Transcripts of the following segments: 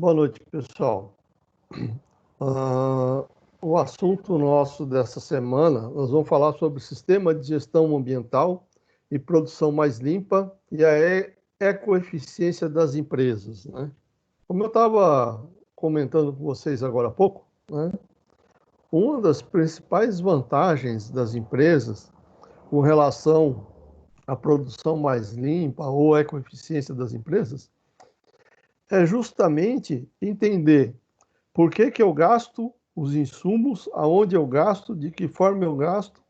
Boa noite, pessoal. Ah, o assunto nosso dessa semana, nós vamos falar sobre o sistema de gestão ambiental e produção mais limpa e a ecoeficiência das empresas, né? Como eu estava comentando com vocês agora há pouco, né? Uma das principais vantagens das empresas com relação à produção mais limpa ou ecoeficiência das empresas é justamente entender por que que eu gasto os insumos, aonde eu gasto, de que forma eu gasto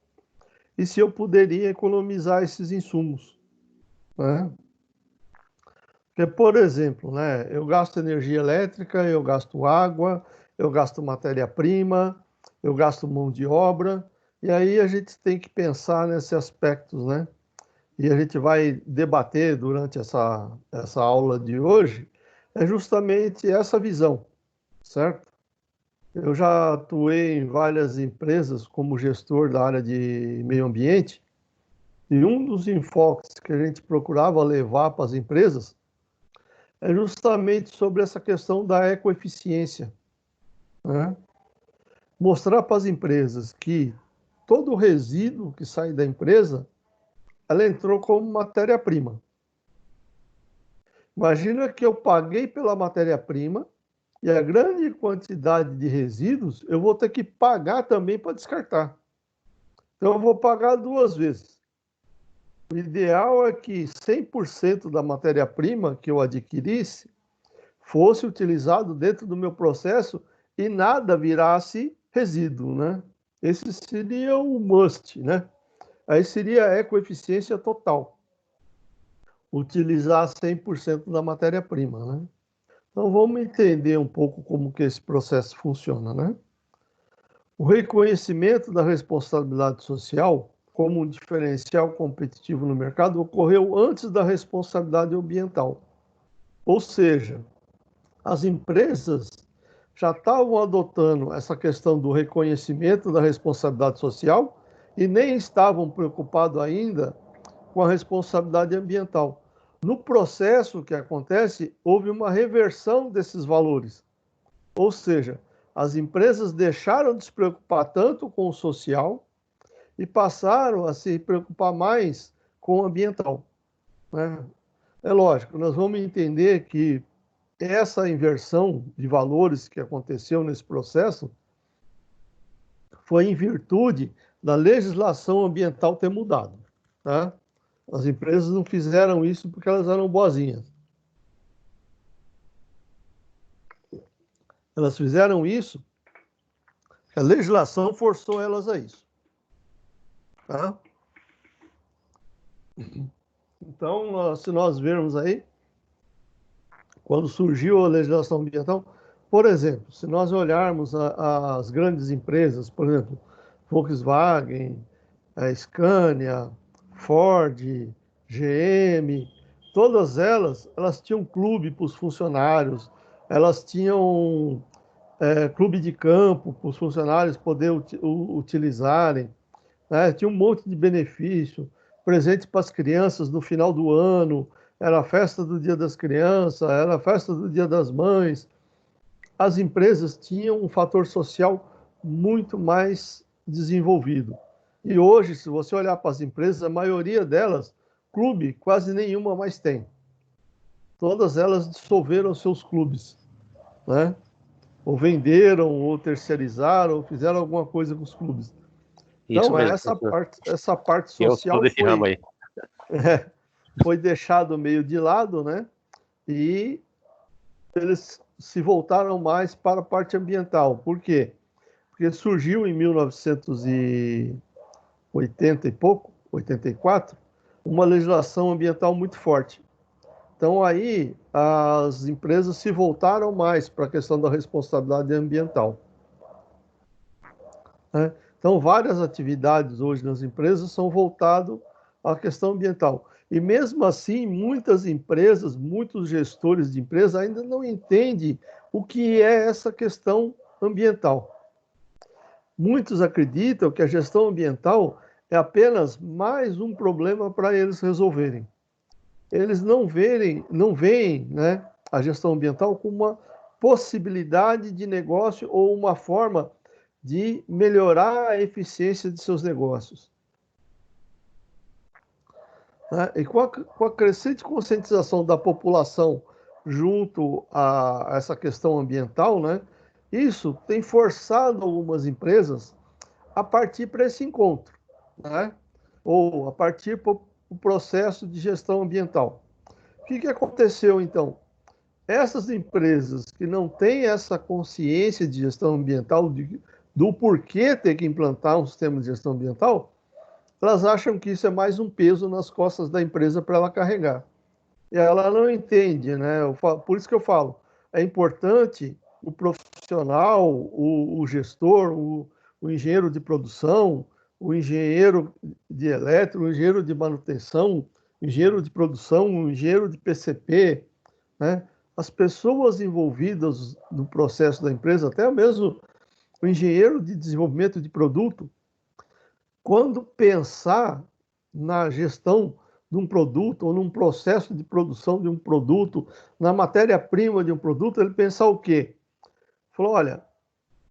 e se eu poderia economizar esses insumos, né? Porque, por exemplo, né, eu gasto energia elétrica, eu gasto água, eu gasto matéria-prima, eu gasto mão de obra, e aí a gente tem que pensar nesses aspectos, né? E a gente vai debater durante essa aula de hoje, é justamente essa visão, certo? Eu já atuei em várias empresas como gestor da área de meio ambiente, e um dos enfoques que a gente procurava levar para as empresas é justamente sobre essa questão da ecoeficiência, né? Mostrar para as empresas que todo o resíduo que sai da empresa, ela entrou como matéria-prima. Imagina que eu paguei pela matéria-prima e a grande quantidade de resíduos eu vou ter que pagar também para descartar. Então, eu vou pagar duas vezes. O ideal é que 100% da matéria-prima que eu adquirisse fosse utilizado dentro do meu processo e nada virasse resíduo, né? Esse seria o must, né? Aí seria a ecoeficiência total. Utilizar 100% da matéria-prima, né? Então, vamos entender um pouco como que esse processo funciona, né? O reconhecimento da responsabilidade social como um diferencial competitivo no mercado ocorreu antes da responsabilidade ambiental. Ou seja, as empresas já estavam adotando essa questão do reconhecimento da responsabilidade social e nem estavam preocupados ainda com a responsabilidade ambiental. No processo que acontece, houve uma reversão desses valores. Ou seja, as empresas deixaram de se preocupar tanto com o social e passaram a se preocupar mais com o ambiental, né? É lógico, nós vamos entender que essa inversão de valores que aconteceu nesse processo foi em virtude da legislação ambiental ter mudado, tá? As empresas não fizeram isso porque elas eram boazinhas. Elas fizeram isso, a legislação forçou elas a isso, tá? Então, se nós vermos aí, quando surgiu a legislação ambiental, por exemplo, se nós olharmos as grandes empresas, por exemplo, Volkswagen, a Scania, Ford, GM, todas elas tinham clube para os funcionários, elas tinham clube de campo para os funcionários poder utilizarem, né? Tinha um monte de benefício, presente para as crianças no final do ano, era a festa do Dia das Crianças, era a festa do Dia das Mães. As empresas tinham um fator social muito mais desenvolvido. E hoje, se você olhar para as empresas, a maioria delas, clube, quase nenhuma mais tem. Todas elas dissolveram seus clubes, né? Ou venderam, ou terceirizaram, ou fizeram alguma coisa com os clubes. Isso Então, mesmo, professor. essa parte Eu sou social desse ramo aí. foi deixado meio de lado, né? E eles se voltaram mais para a parte ambiental. Por quê? Porque surgiu em 1980 e pouco, 84, uma legislação ambiental muito forte. Então aí as empresas se voltaram mais para a questão da responsabilidade ambiental, né? Então várias atividades hoje nas empresas são voltadas à questão ambiental. E mesmo assim, muitas empresas, muitos gestores de empresas ainda não entendem o que é essa questão ambiental. Muitos acreditam que a gestão ambiental é apenas mais um problema para eles resolverem. Eles não veem, né, a gestão ambiental como possibilidade de negócio ou uma forma de melhorar a eficiência de seus negócios. Né? E com a crescente conscientização da população junto a essa questão ambiental, né, isso tem forçado algumas empresas a partir para esse encontro, né, ou a partir para o processo de gestão ambiental. O que aconteceu, então? Essas empresas que não têm essa consciência de gestão ambiental, do porquê ter que implantar um sistema de gestão ambiental, elas acham que isso é mais um peso nas costas da empresa para ela carregar. E ela não entende, né? Por isso que eu falo, é importante o profissional, o gestor, o engenheiro de produção, o engenheiro de elétrico, o engenheiro de manutenção, o engenheiro de produção, o engenheiro de PCP, né? As pessoas envolvidas no processo da empresa, até mesmo o engenheiro de desenvolvimento de produto, quando pensar na gestão de um produto ou num processo de produção de um produto, na matéria-prima de um produto, ele pensar o quê? Falou, olha,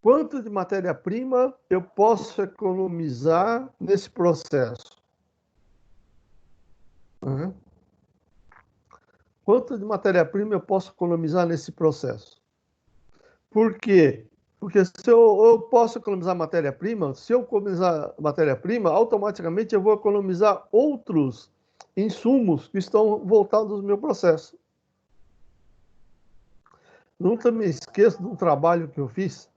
quanto de matéria-prima eu posso economizar nesse processo? Uhum. Quanto de matéria-prima eu posso economizar nesse processo? Por quê? Porque se eu posso economizar matéria-prima, se eu economizar matéria-prima, automaticamente eu vou economizar outros insumos que estão voltados ao meu processo. Nunca me esqueço de um trabalho que eu fiz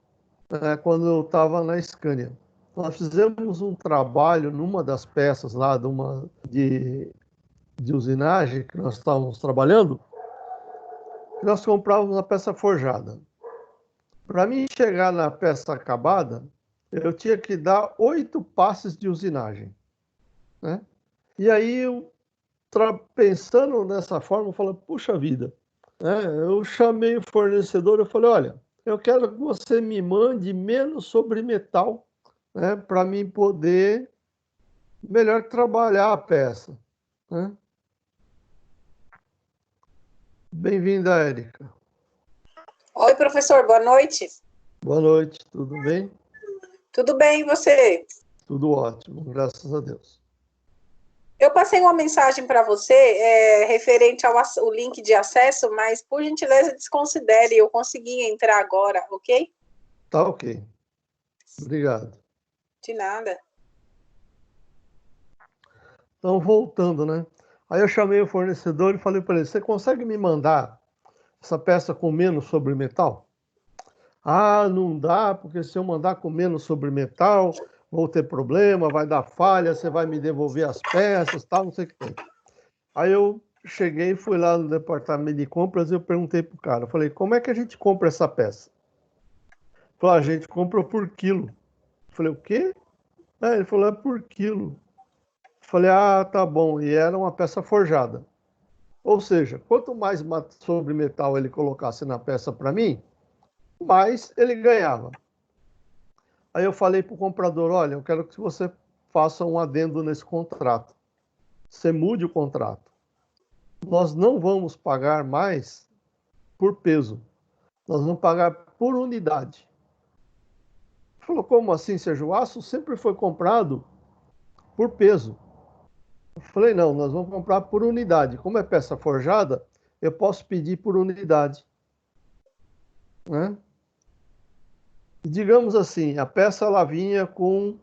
quando eu estava na Scania. Nós fizemos um trabalho numa das peças lá de usinagem que nós estávamos trabalhando, que nós comprávamos a peça forjada. Para mim chegar na peça acabada, eu tinha que dar 8 passes de usinagem. Né? E aí, pensando nessa forma, eu falei, puxa vida, né? Eu chamei o fornecedor, eu falei, olha, eu quero que você me mande menos sobre metal, né, para mim poder melhor trabalhar a peça. Né? Bem-vinda, Érica. Oi, professor, boa noite. Boa noite, tudo bem? Tudo bem, e você? Tudo ótimo, graças a Deus. Eu passei uma mensagem para você referente ao link de acesso, mas, por gentileza, desconsidere. Eu consegui entrar agora, ok? Tá ok. Obrigado. De nada. Então, voltando, né? Aí eu chamei o fornecedor e falei para ele, você consegue me mandar essa peça com menos sobre metal? Ah, não dá, porque se eu mandar com menos sobre metal, vou ter problema, vai dar falha, você vai me devolver as peças, tal, não sei o que tem. Aí eu cheguei, fui lá no departamento de compras e eu perguntei pro cara, eu falei, como é que a gente compra essa peça? Ele falou, a gente compra por quilo. Eu falei, o quê? Ele falou, é por quilo. Eu falei, ah, tá bom. E era uma peça forjada. Ou seja, quanto mais sobre metal ele colocasse na peça para mim, mais ele ganhava. Aí eu falei para o comprador, olha, eu quero que você faça um adendo nesse contrato. Você mude o contrato. Nós não vamos pagar mais por peso. Nós vamos pagar por unidade. Ele falou, como assim, Sérgio? O aço sempre foi comprado por peso. Eu falei, não, nós vamos comprar por unidade. Como é peça forjada, eu posso pedir por unidade. Né? Digamos assim, a peça ela vinha com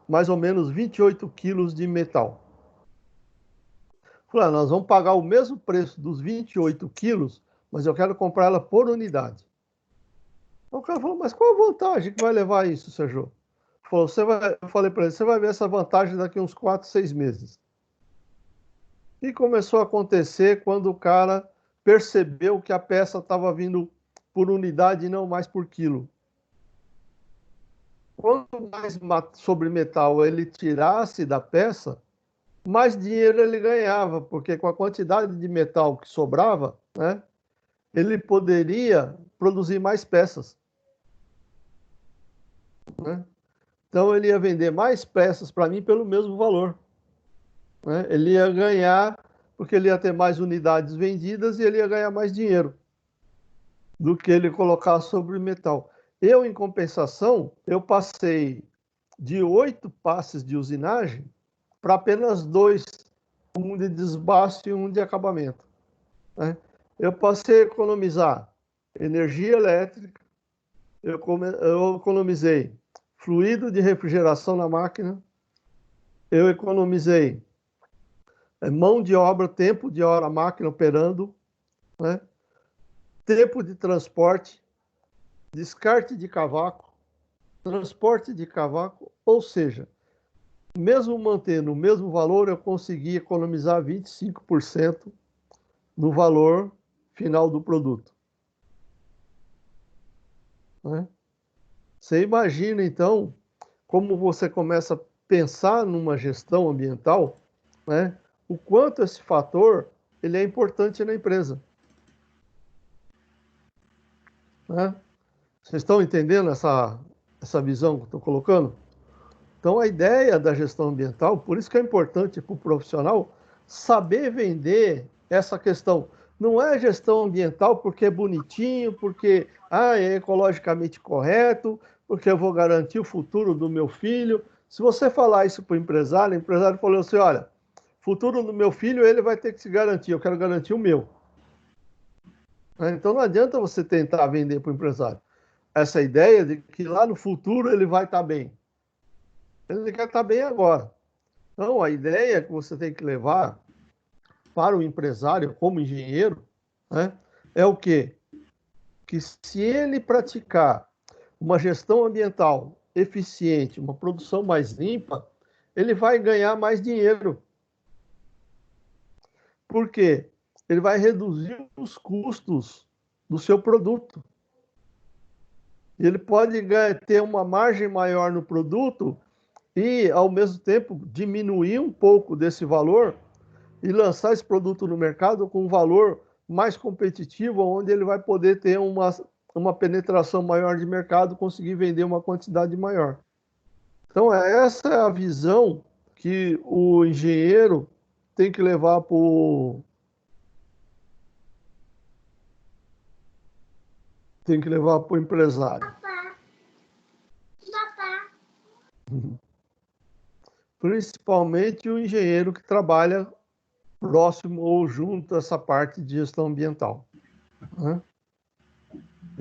mais ou menos 28 quilos de metal. Falei, nós vamos pagar o mesmo preço dos 28 quilos, mas eu quero comprar ela por unidade. O cara falou, mas qual a vantagem que vai levar isso, Sérgio? Falou, eu falei para ele, você vai ver essa vantagem daqui uns 4, 6 meses. E começou a acontecer quando o cara percebeu que a peça estava vindo por unidade e não mais por quilo. Quanto mais sobre metal ele tirasse da peça, mais dinheiro ele ganhava, porque com a quantidade de metal que sobrava, né, ele poderia produzir mais peças. Né? Então ele ia vender mais peças para mim pelo mesmo valor. Né? Ele ia ganhar, porque ele ia ter mais unidades vendidas e ele ia ganhar mais dinheiro. do que ele colocar sobre metal. Eu, em compensação, eu passei de 8 passes de usinagem para apenas 2, um de desbaste e um de acabamento, né? Eu passei a economizar energia elétrica, eu economizei fluido de refrigeração na máquina, eu economizei mão de obra, tempo de hora a máquina operando, né? Tempo de transporte, descarte de cavaco, transporte de cavaco, ou seja, mesmo mantendo o mesmo valor, eu consegui economizar 25% no valor final do produto, né? Você imagina, então, como você começa a pensar numa gestão ambiental, né? O quanto esse fator ele é importante na empresa, né? Vocês estão entendendo essa visão que eu estou colocando? Então, a ideia da gestão ambiental, por isso que é importante para o profissional saber vender essa questão. Não é gestão ambiental porque é bonitinho, porque é ecologicamente correto, porque eu vou garantir o futuro do meu filho. Se você falar isso para o empresário falou assim, olha, futuro do meu filho ele vai ter que se garantir, eu quero garantir o meu. Então não adianta você tentar vender para o empresário essa ideia de que lá no futuro ele vai estar bem. Ele quer estar bem agora. Então, a ideia que você tem que levar para o empresário, como engenheiro, né, é o quê? Que se ele praticar uma gestão ambiental eficiente, uma produção mais limpa, ele vai ganhar mais dinheiro. Por quê? Ele vai reduzir os custos do seu produto. Ele pode ter uma margem maior no produto e, ao mesmo tempo, diminuir um pouco desse valor e lançar esse produto no mercado com um valor mais competitivo, onde ele vai poder ter uma penetração maior de mercado, conseguir vender uma quantidade maior. Então, essa é a visão que o engenheiro tem que levar para o empresário. Principalmente o engenheiro que trabalha próximo ou junto a essa parte de gestão ambiental, né?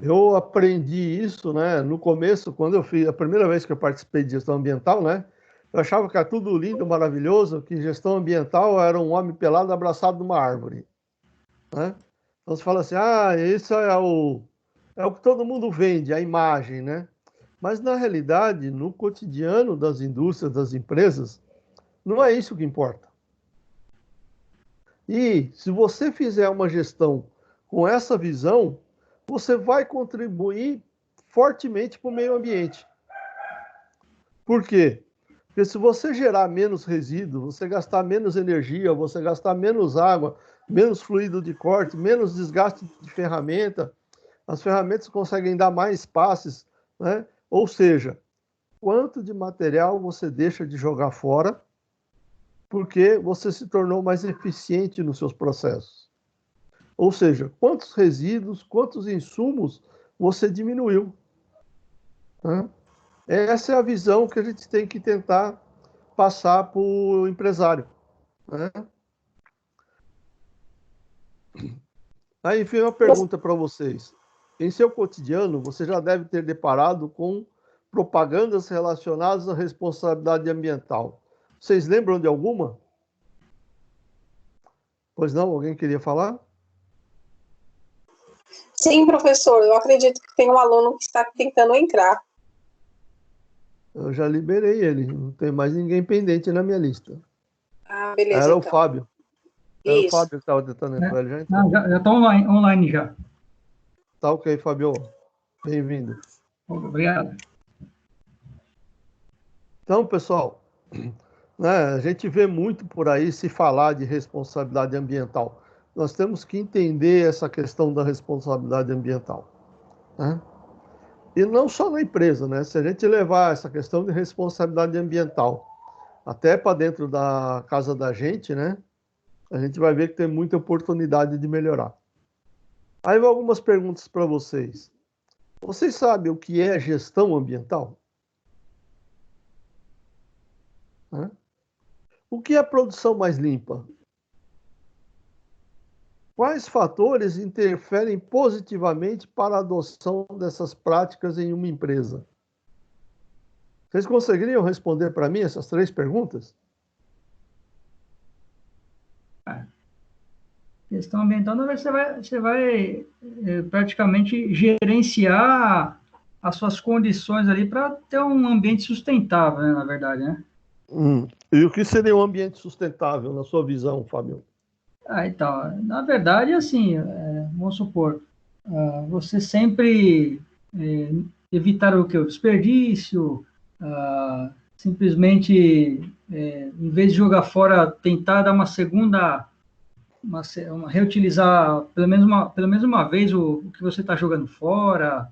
Eu aprendi isso, né, no começo, quando eu fiz a primeira vez que eu participei de gestão ambiental, né? Eu achava que era tudo lindo, maravilhoso, que gestão ambiental era um homem pelado abraçado numa árvore, né? Então você fala assim, isso é o que todo mundo vende, a imagem, né? Mas na realidade, no cotidiano das indústrias, das empresas, não é isso que importa. E se você fizer uma gestão com essa visão, você vai contribuir fortemente para o meio ambiente. Por quê? Porque se você gerar menos resíduo, você gastar menos energia, você gastar menos água, menos fluido de corte, menos desgaste de ferramenta, as ferramentas conseguem dar mais passes, né? Ou seja, quanto de material você deixa de jogar fora porque você se tornou mais eficiente nos seus processos. Ou seja, quantos resíduos, quantos insumos você diminuiu, né? Essa é a visão que a gente tem que tentar passar para o empresário, né? Aí vem uma pergunta para vocês. Em seu cotidiano, você já deve ter deparado com propagandas relacionadas à responsabilidade ambiental. Vocês lembram de alguma? Pois não? Alguém queria falar? Sim, professor, eu acredito que tem um aluno que está tentando entrar. Eu já liberei ele, não tem mais ninguém pendente na minha lista. Beleza, Era então. o Fábio. Era o Fábio que estava tentando entrar, ele já entrou. Não, já estou online já. Tá ok, Fábio. Bem-vindo. Obrigado. Então, pessoal, né, a gente vê muito por aí se falar de responsabilidade ambiental. Nós temos que entender essa questão da responsabilidade ambiental, né? E não só na empresa, né? Se a gente levar essa questão de responsabilidade ambiental até para dentro da casa da gente, né? A gente vai ver que tem muita oportunidade de melhorar. Aí vão algumas perguntas para vocês. Vocês sabem o que é gestão ambiental? Né? O que é produção mais limpa? Quais fatores interferem positivamente para a adoção dessas práticas em uma empresa? Vocês conseguiriam responder para mim essas 3 perguntas? Questão ambiental, na verdade, você vai praticamente gerenciar as suas condições ali para ter um ambiente sustentável, né, na verdade, né? E o que seria um ambiente sustentável, na sua visão, Fábio? Então, na verdade, assim, vamos supor, você sempre evitar o que? O desperdício, simplesmente, em vez de jogar fora, tentar dar uma segunda, reutilizar pelo menos uma vez o que você está jogando fora,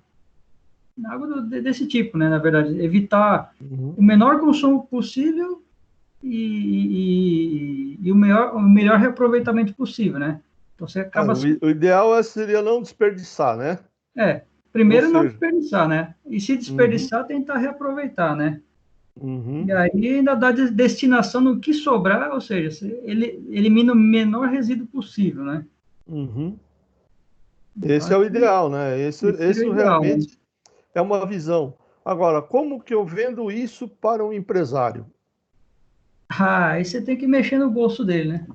algo desse tipo, né? Na verdade, evitar o menor consumo possível e o melhor reaproveitamento possível, né? Então você acaba... O ideal seria não desperdiçar, né? Primeiro não desperdiçar, né? E se desperdiçar, tentar reaproveitar, né? E aí ainda dá destinação no que sobrar, ou seja, ele elimina o menor resíduo possível, né? Esse é o ideal, né? Esse é o ideal, realmente, né? é uma visão. Agora, como que eu vendo isso para um empresário? Aí você tem que mexer no bolso dele, né?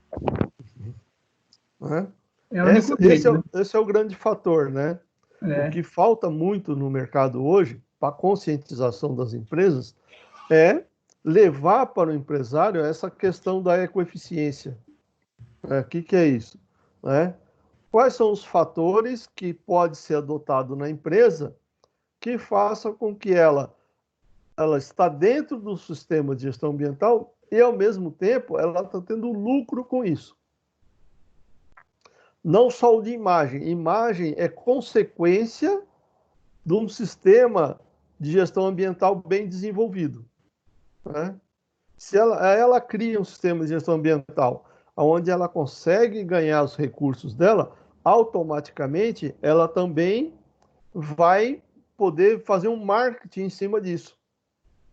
Né? É o único jeito, né? Esse é o grande fator, né? O que falta muito no mercado hoje, para a conscientização das empresas, é levar para o empresário essa questão da ecoeficiência. O que é isso? Quais são os fatores que pode ser adotado na empresa que façam com que ela está dentro do sistema de gestão ambiental e, ao mesmo tempo, ela está tendo lucro com isso. Não só o de imagem. Imagem é consequência de um sistema de gestão ambiental bem desenvolvido. Né? Se ela cria um sistema de gestão ambiental onde ela consegue ganhar os recursos dela, automaticamente ela também vai poder fazer um marketing em cima disso,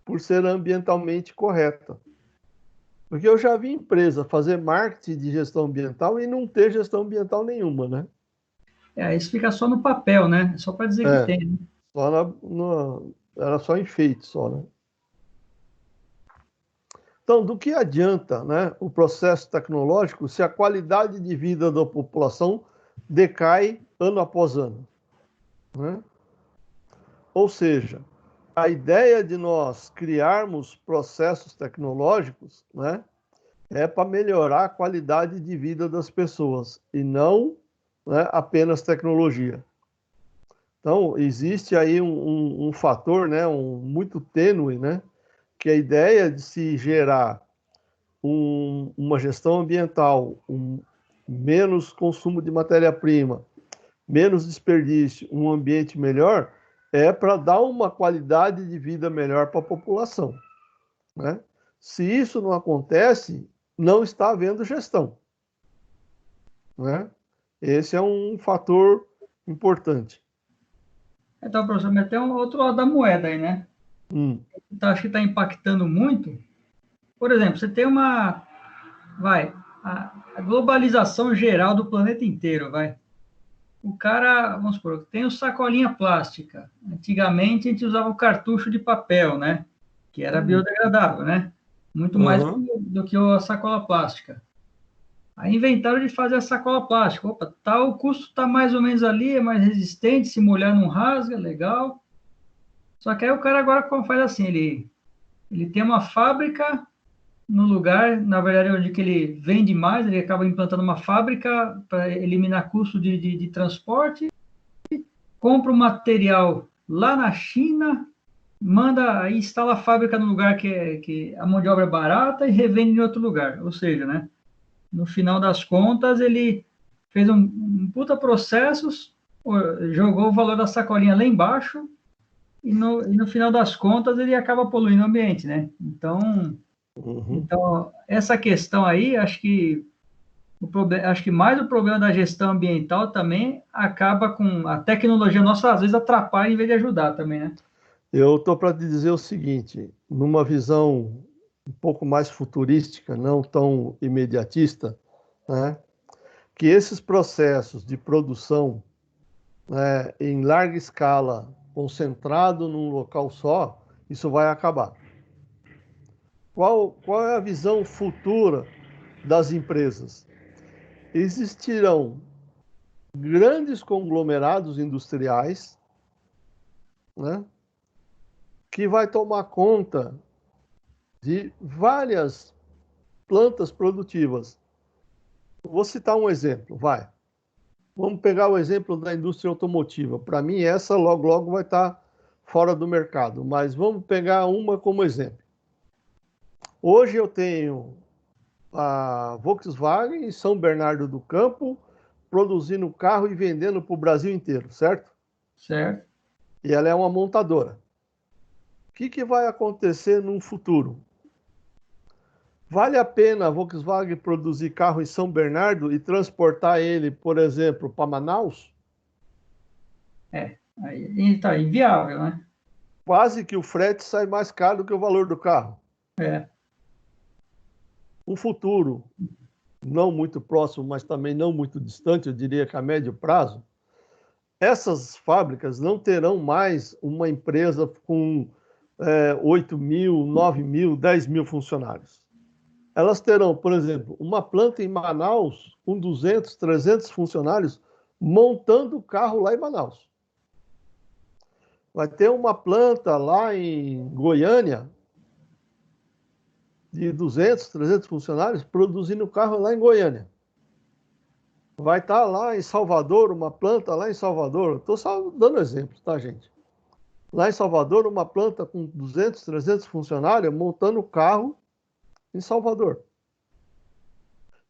por ser ambientalmente correta. Porque eu já vi empresa fazer marketing de gestão ambiental e não ter gestão ambiental nenhuma, né? Isso fica só no papel, né? Só para dizer que tem, né? Era só enfeite, só, né? Então, do que adianta, né, o processo tecnológico se a qualidade de vida da população decai ano após ano? Né? Ou seja, a ideia de nós criarmos processos tecnológicos, né, é para melhorar a qualidade de vida das pessoas e não, né, apenas tecnologia. Então, existe aí um fator, né, muito tênue, né, que a ideia de se gerar uma gestão ambiental, menos consumo de matéria-prima, menos desperdício, um ambiente melhor, é para dar uma qualidade de vida melhor para a população. Né? Se isso não acontece, não está havendo gestão. Né? Esse é um fator importante. Então, professor, mas tem um outro lado da moeda aí, né? Então, acho que está impactando muito. Por exemplo, você tem a globalização geral do planeta inteiro, O cara, vamos supor, tem o sacolinha plástica. Antigamente a gente usava o cartucho de papel, né? Que era biodegradável, né? Muito mais do que a sacola plástica. Aí inventaram de fazer a sacola plástica. Opa, o custo está mais ou menos ali, é mais resistente, se molhar não rasga, legal. Só que aí o cara agora faz assim, ele tem uma fábrica no lugar, na verdade, onde que ele vende mais, ele acaba implantando uma fábrica para eliminar custo de transporte, compra o material lá na China, instala a fábrica no lugar que a mão de obra é barata e revende em outro lugar. Ou seja, né, no final das contas, ele fez um puta processos, jogou o valor da sacolinha lá embaixo e no final das contas ele acaba poluindo o ambiente, né? Então, essa questão aí, acho que acho que mais o problema da gestão ambiental também acaba com a tecnologia nossa, às vezes atrapalha em vez de ajudar também, né? Eu estou para te dizer o seguinte, numa visão um pouco mais futurística, não tão imediatista, né, que esses processos de produção, né, em larga escala, concentrado num local só, isso vai acabar. Qual é a visão futura das empresas? Existirão grandes conglomerados industriais, né, que vai tomar conta de várias plantas produtivas. Vou citar um exemplo, vai. Vamos pegar o exemplo da indústria automotiva. Para mim, essa logo vai estar fora do mercado, mas vamos pegar uma como exemplo. Hoje eu tenho a Volkswagen em São Bernardo do Campo produzindo carro e vendendo para o Brasil inteiro, certo? Certo. E ela é uma montadora. O que vai acontecer no futuro? Vale a pena a Volkswagen produzir carro em São Bernardo e transportar ele, por exemplo, para Manaus? Aí tá inviável, né? Quase que o frete sai mais caro do que o valor do carro. É. Um futuro não muito próximo, mas também não muito distante, eu diria que a médio prazo, essas fábricas não terão mais uma empresa com 8 mil, 9 mil, 10 mil funcionários. Elas terão, por exemplo, uma planta em Manaus com 200, 300 funcionários montando o carro lá em Manaus. Vai ter uma planta lá em Goiânia de 200, 300 funcionários produzindo carro lá em Goiânia. Vai estar lá em Salvador, uma planta lá em Salvador. Estou só dando exemplos, tá, gente? Lá em Salvador, uma planta com 200, 300 funcionários montando carro em Salvador.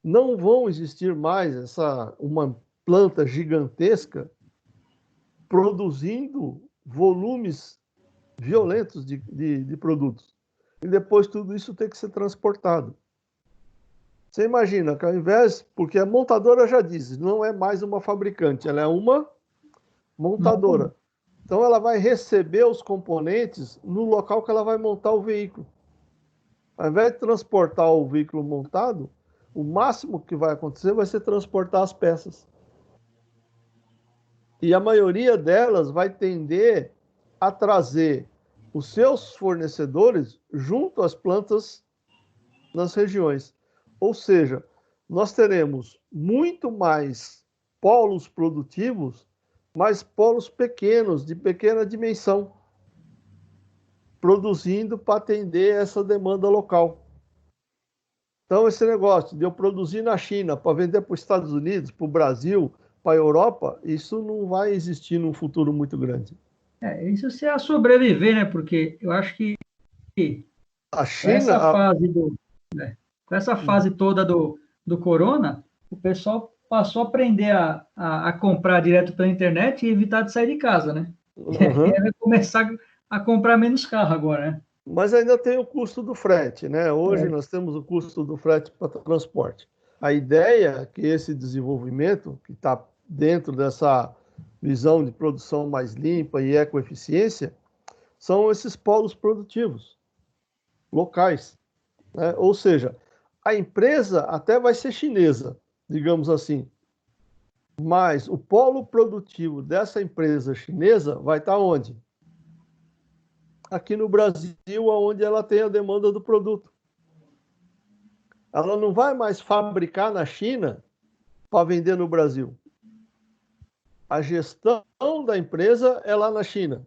Não vão existir mais uma planta gigantesca produzindo volumes violentos de produtos. E depois tudo isso tem que ser transportado. Você imagina que ao invés, porque a montadora já diz, não é mais uma fabricante, ela é uma montadora. Então ela vai receber os componentes no local que ela vai montar o veículo. Ao invés de transportar o veículo montado, o máximo que vai acontecer vai ser transportar as peças. E a maioria delas vai tender a trazer os seus fornecedores junto às plantas nas regiões. Ou seja, nós teremos muito mais polos produtivos, mas polos pequenos, de pequena dimensão, produzindo para atender essa demanda local. Então, esse negócio de eu produzir na China para vender para os Estados Unidos, para o Brasil, para a Europa, isso não vai existir num futuro muito grande. Isso se é a sobreviver, né? Porque eu acho que A com China... essa fase com essa fase toda do corona, o pessoal passou a aprender a comprar direto pela internet e evitar de sair de casa, né? Uhum. Vai começar a comprar menos carro agora, né? Mas ainda tem o custo do frete, né? Hoje nós temos o custo do frete para transporte. A ideia é que esse desenvolvimento, que está dentro dessa visão de produção mais limpa e ecoeficiência, são esses polos produtivos locais, né? Ou seja, a empresa até vai ser chinesa, digamos assim, mas o polo produtivo dessa empresa chinesa vai estar onde? Aqui no Brasil, onde ela tem a demanda do produto. Ela não vai mais fabricar na China para vender no Brasil. A gestão da empresa é lá na China,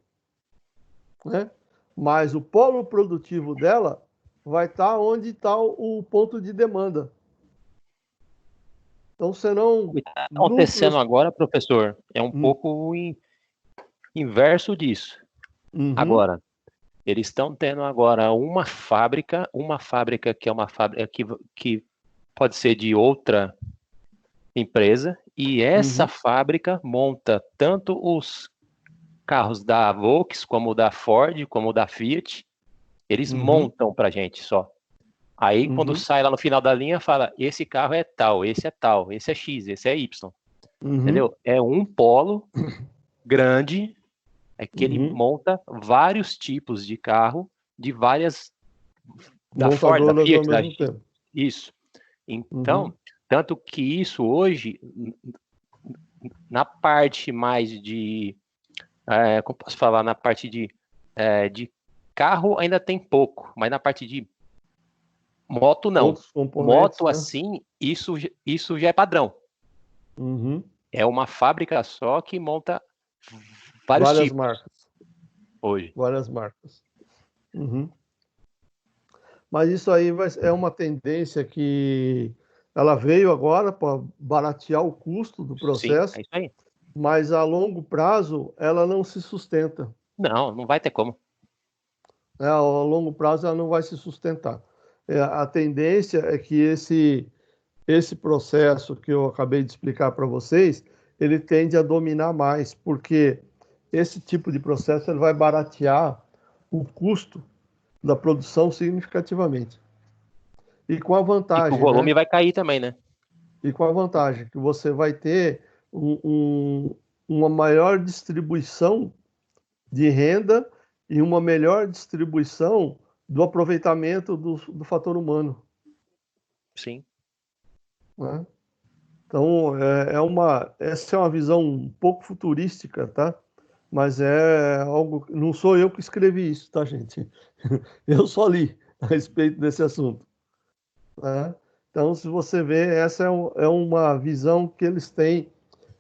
né? Mas o polo produtivo dela vai estar onde está o ponto de demanda. Então serão O que está acontecendo agora, professor, é um pouco o inverso disso. Agora, eles estão tendo agora uma fábrica que é uma fábrica que pode ser de outra empresa, e essa fábrica monta tanto os carros da Volkswagen, como da Ford, como da Fiat, eles montam para a gente só. Aí, quando sai lá no final da linha, fala, esse carro é tal, esse é X, esse é Y. Entendeu? É um polo grande, que ele monta vários tipos de carro, de várias... Da Ford, da Fiat, da Jeep. Isso. Então, tanto que isso hoje, na parte mais de... como posso falar? Na parte de carro ainda tem pouco, mas na parte de moto não. Moto, né? Assim, isso já é padrão. É uma fábrica só que monta várias tipos. Marcas. Hoje. Várias marcas. Mas isso aí é uma tendência que ela veio agora para baratear o custo do processo. Sim, é isso aí. Mas a longo prazo ela não se sustenta. Não vai ter como. A longo prazo ela não vai se sustentar. A tendência é que esse processo que eu acabei de explicar para vocês, ele tende a dominar mais, porque esse tipo de processo ele vai baratear o custo da produção significativamente. E com a vantagem... E o volume vai cair também, né? E com a vantagem que você vai ter uma maior distribuição de renda e uma melhor distribuição do aproveitamento do fator humano. Sim. Né? Então, essa é uma visão um pouco futurística, tá? Mas é algo... Não sou eu que escrevi isso, tá, gente? Eu só li a respeito desse assunto. Né? Então, se você vê, essa é uma visão que eles têm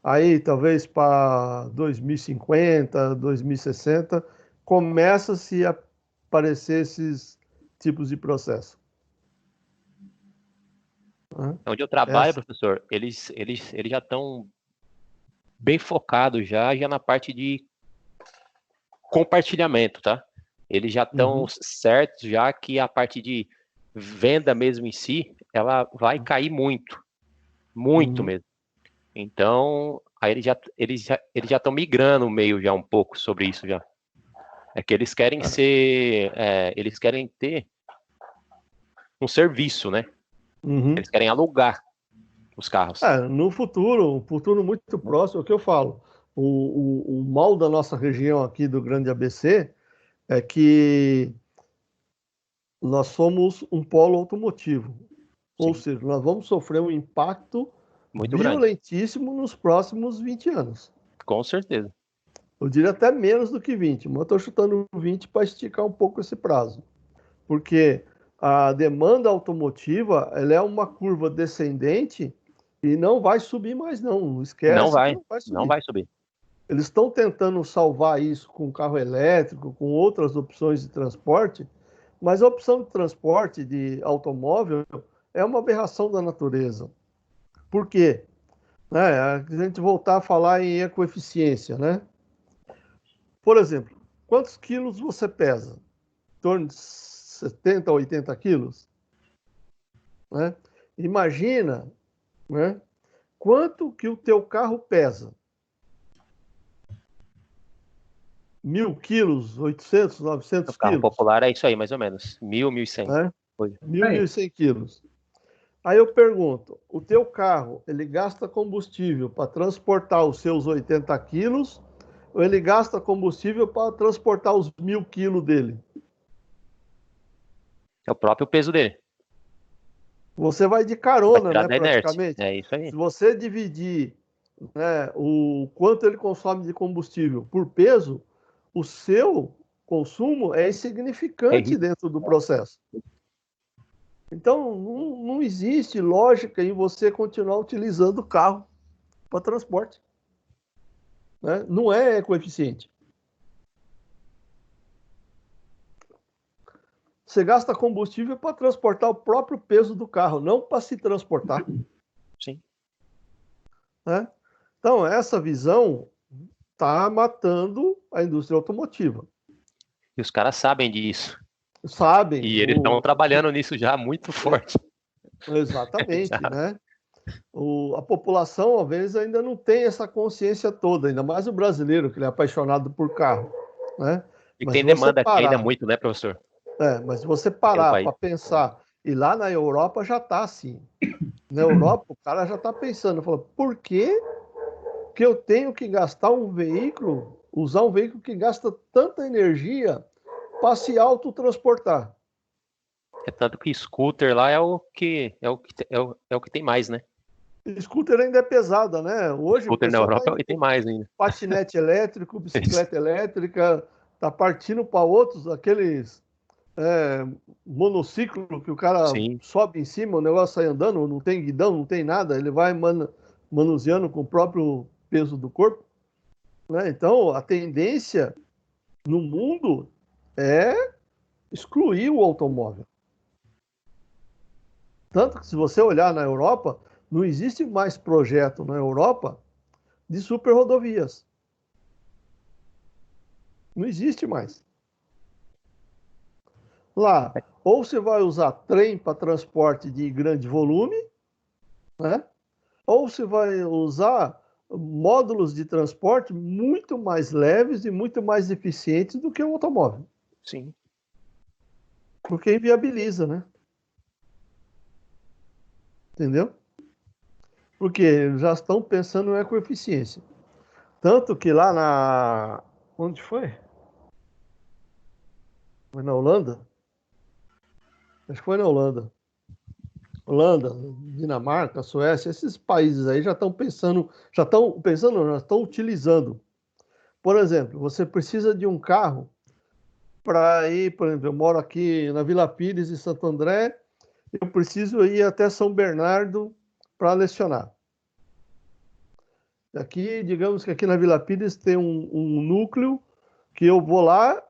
aí, talvez para 2050, 2060, começa-se a aparecer esses tipos de processo. Onde eu trabalho, professor, eles já estão bem focados já na parte de compartilhamento, tá? Eles já estão certos já que a parte de venda mesmo em si, ela vai cair muito mesmo. Então, aí eles já estão migrando meio já um pouco sobre isso já. É que eles querem eles querem ter um serviço, né? Eles querem alugar os carros. No futuro muito próximo, é o que eu falo. O mal da nossa região aqui do Grande ABC é que nós somos um polo automotivo. Ou seja, nós vamos sofrer um impacto muito violentíssimo grande nos próximos 20 anos. Com certeza. Eu diria até menos do que 20, mas eu estou chutando 20 para esticar um pouco esse prazo. Porque a demanda automotiva ela é uma curva descendente e não vai subir mais, não. Esquece. Não vai subir. Eles estão tentando salvar isso com carro elétrico, com outras opções de transporte, mas a opção de transporte de automóvel é uma aberração da natureza. Por quê? A gente voltar a falar em ecoeficiência, né? Por exemplo, quantos quilos você pesa? Em torno de 70 a 80 quilos? Né? Imagina, né, quanto que o teu carro pesa. 1.000 quilos, 800, 900 quilos? O carro popular é isso aí, mais ou menos. 1.000, 1.100. 1.100 quilos. Aí eu pergunto, o teu carro, ele gasta combustível para transportar os seus 80 quilos ou ele gasta combustível para transportar os 1.000 quilos dele? É o próprio peso dele. Você vai de carona, né, praticamente. É isso aí. Se você dividir, né, o quanto ele consome de combustível por peso, o seu consumo é insignificante dentro do processo. Então, não existe lógica em você continuar utilizando o carro para transporte. Né? Não é ecoeficiente. Você gasta combustível para transportar o próprio peso do carro, não para se transportar. Sim. Né? Então, essa visão está matando a indústria automotiva. E os caras sabem disso. Sabem. E eles estão trabalhando nisso já muito forte. Exatamente, né? A população, às vezes, ainda não tem essa consciência toda, ainda mais o brasileiro, que ele é apaixonado por carro. Né? E tem demanda aqui ainda muito, né, professor? Mas se você parar para pensar E lá na Europa já está assim. Na Europa, o cara já está pensando, fala, por que eu tenho que gastar um veículo, usar um veículo que gasta tanta energia para se autotransportar? É tanto que scooter lá é o que tem mais, né? Scooter ainda é pesada, né? Hoje o Scooter na pessoal Europa está é o que tem mais ainda. patinete elétrico, bicicleta elétrica, está partindo para outros, aqueles monociclo que o cara Sim. sobe em cima, o negócio sai andando, não tem guidão, não tem nada, ele vai manuseando com o próprio peso do corpo, né? Então, a tendência no mundo é excluir o automóvel. Tanto que se você olhar na Europa, não existe mais projeto na Europa de superrodovias. Não existe mais. Lá, ou você vai usar trem para transporte de grande volume, né? Ou você vai usar módulos de transporte muito mais leves e muito mais eficientes do que o automóvel. Sim. Porque inviabiliza, né? Entendeu? Porque eles já estão pensando em ecoeficiência. Tanto que lá na... Onde foi? Foi na Holanda? Acho que foi na Holanda. Holanda, Dinamarca, Suécia, esses países aí já estão pensando, já estão utilizando. Por exemplo, você precisa de um carro para ir, por exemplo, eu moro aqui na Vila Pires, em Santo André, eu preciso ir até São Bernardo para lecionar. Aqui, digamos que aqui na Vila Pires tem um núcleo que eu vou lá,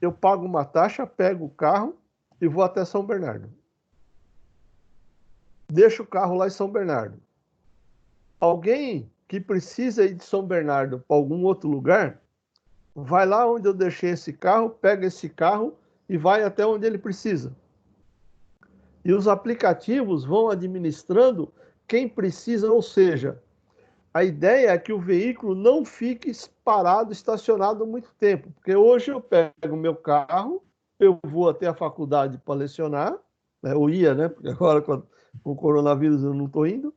eu pago uma taxa, pego o carro e vou até São Bernardo. Deixo o carro lá em São Bernardo. Alguém que precisa ir de São Bernardo para algum outro lugar, vai lá onde eu deixei esse carro, pega esse carro e vai até onde ele precisa. E os aplicativos vão administrando quem precisa, ou seja, a ideia é que o veículo não fique parado, estacionado muito tempo. Porque hoje eu pego o meu carro, eu vou até a faculdade para lecionar, né? Eu ia, né? Porque agora com o coronavírus eu não estou indo.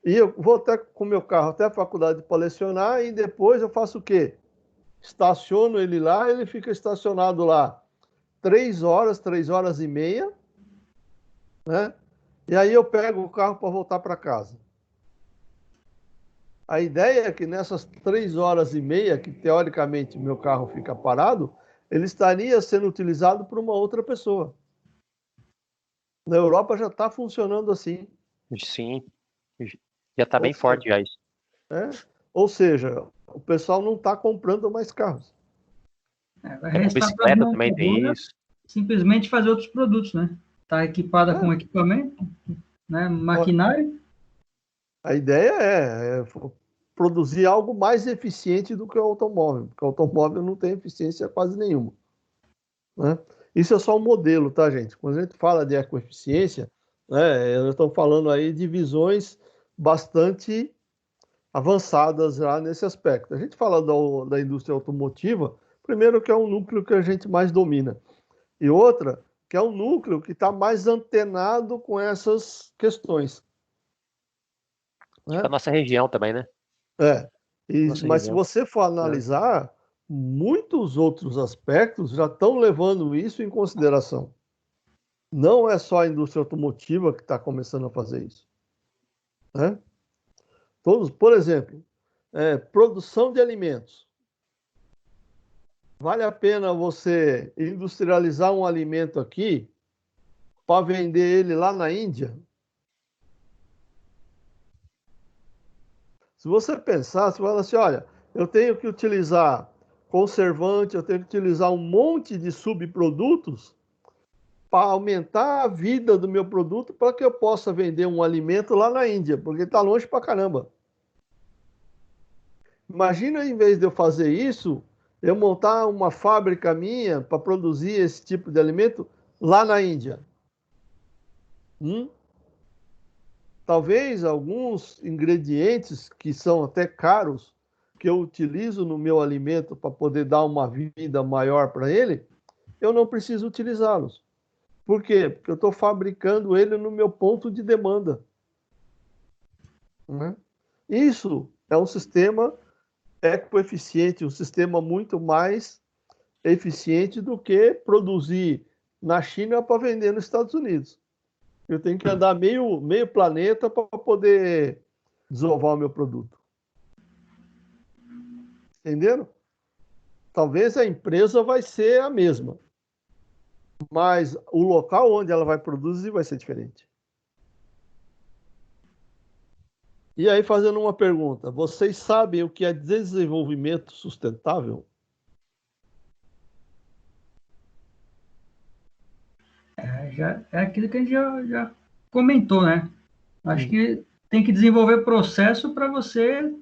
E eu vou até com o meu carro até a faculdade para lecionar e depois eu faço o quê? Estaciono ele lá, ele fica estacionado lá 3 horas e meia, né? E aí eu pego o carro para voltar para casa. A ideia é que nessas 3 horas e meia, que teoricamente meu carro fica parado, ele estaria sendo utilizado por uma outra pessoa. Na Europa já está funcionando assim. Sim. Já está bem forte já isso. Ou seja, o pessoal não está comprando mais carros. Vai restar bicicleta também tem isso. Simplesmente fazer outros produtos, né? Está equipada com equipamento, né? Maquinário. A ideia é produzir algo mais eficiente do que o automóvel, porque o automóvel não tem eficiência quase nenhuma, né? Isso é só um modelo, tá, gente? Quando a gente fala de ecoeficiência, né, eu estou falando aí de visões bastante avançadas já nesse aspecto. A gente fala da indústria automotiva, primeiro que é um núcleo que a gente mais domina, e outra que é um núcleo que está mais antenado com essas questões. Tipo a nossa região também, né? Mas se você for analisar, muitos outros aspectos já estão levando isso em consideração. Não é só a indústria automotiva que está começando a fazer isso, né? Todos, por exemplo, produção de alimentos. Vale a pena você industrializar um alimento aqui para vender ele lá na Índia? Se você pensar, você fala assim, olha, eu tenho que utilizar conservante, eu tenho que utilizar um monte de subprodutos para aumentar a vida do meu produto para que eu possa vender um alimento lá na Índia, porque está longe para caramba. Imagina, em vez de eu fazer isso, eu montar uma fábrica minha para produzir esse tipo de alimento lá na Índia. Talvez alguns ingredientes que são até caros, que eu utilizo no meu alimento para poder dar uma vida maior para ele, eu não preciso utilizá-los. Por quê? Porque eu estou fabricando ele no meu ponto de demanda. Né? Isso é um sistema ecoeficiente, um sistema muito mais eficiente do que produzir na China para vender nos Estados Unidos. Eu tenho que andar meio planeta para poder desovar o meu produto. Entenderam? Talvez a empresa vai ser a mesma, mas o local onde ela vai produzir vai ser diferente. E aí, fazendo uma pergunta, vocês sabem o que é desenvolvimento sustentável? É aquilo que a gente já comentou, né? Acho que tem que desenvolver processo para você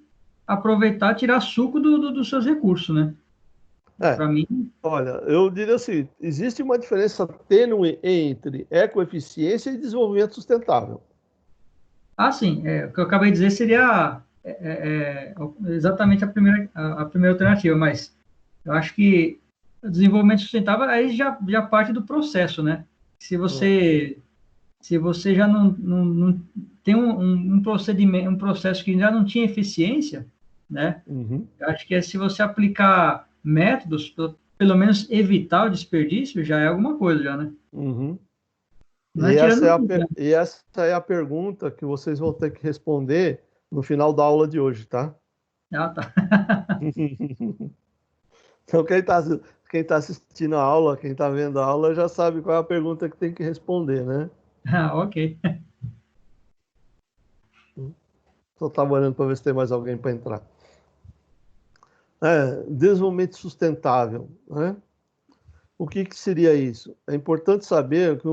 aproveitar, tirar suco dos seus recursos, né? Para mim... Olha, eu diria assim, existe uma diferença tênue entre ecoeficiência e desenvolvimento sustentável. Ah, sim. O que eu acabei de dizer seria exatamente a primeira alternativa, mas eu acho que o desenvolvimento sustentável aí já parte do processo, né? Se você já não tem um procedimento, um processo que já não tinha eficiência, né? Eu acho que se você aplicar métodos, pelo menos evitar o desperdício, já é alguma coisa, já, né? E essa é a pergunta que vocês vão ter que responder no final da aula de hoje, tá? Ah, tá. Então, quem tá assistindo a aula, quem está vendo a aula, já sabe qual é a pergunta que tem que responder, né? Ah, ok. Só estava olhando para ver se tem mais alguém para entrar. Desenvolvimento sustentável, né? O que seria isso? É importante saber que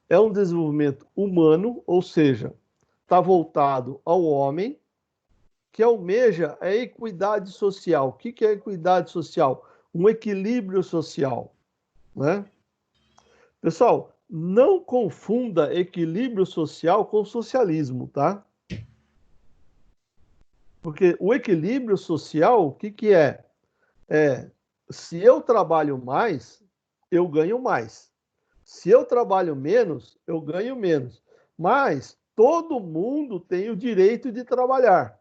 é um desenvolvimento humano, ou seja, está voltado ao homem, que almeja a equidade social. O que é equidade social? Um equilíbrio social. Né? Pessoal, não confunda equilíbrio social com socialismo, tá? Porque o equilíbrio social, o que é? Se eu trabalho mais, eu ganho mais. Se eu trabalho menos, eu ganho menos. Mas todo mundo tem o direito de trabalhar.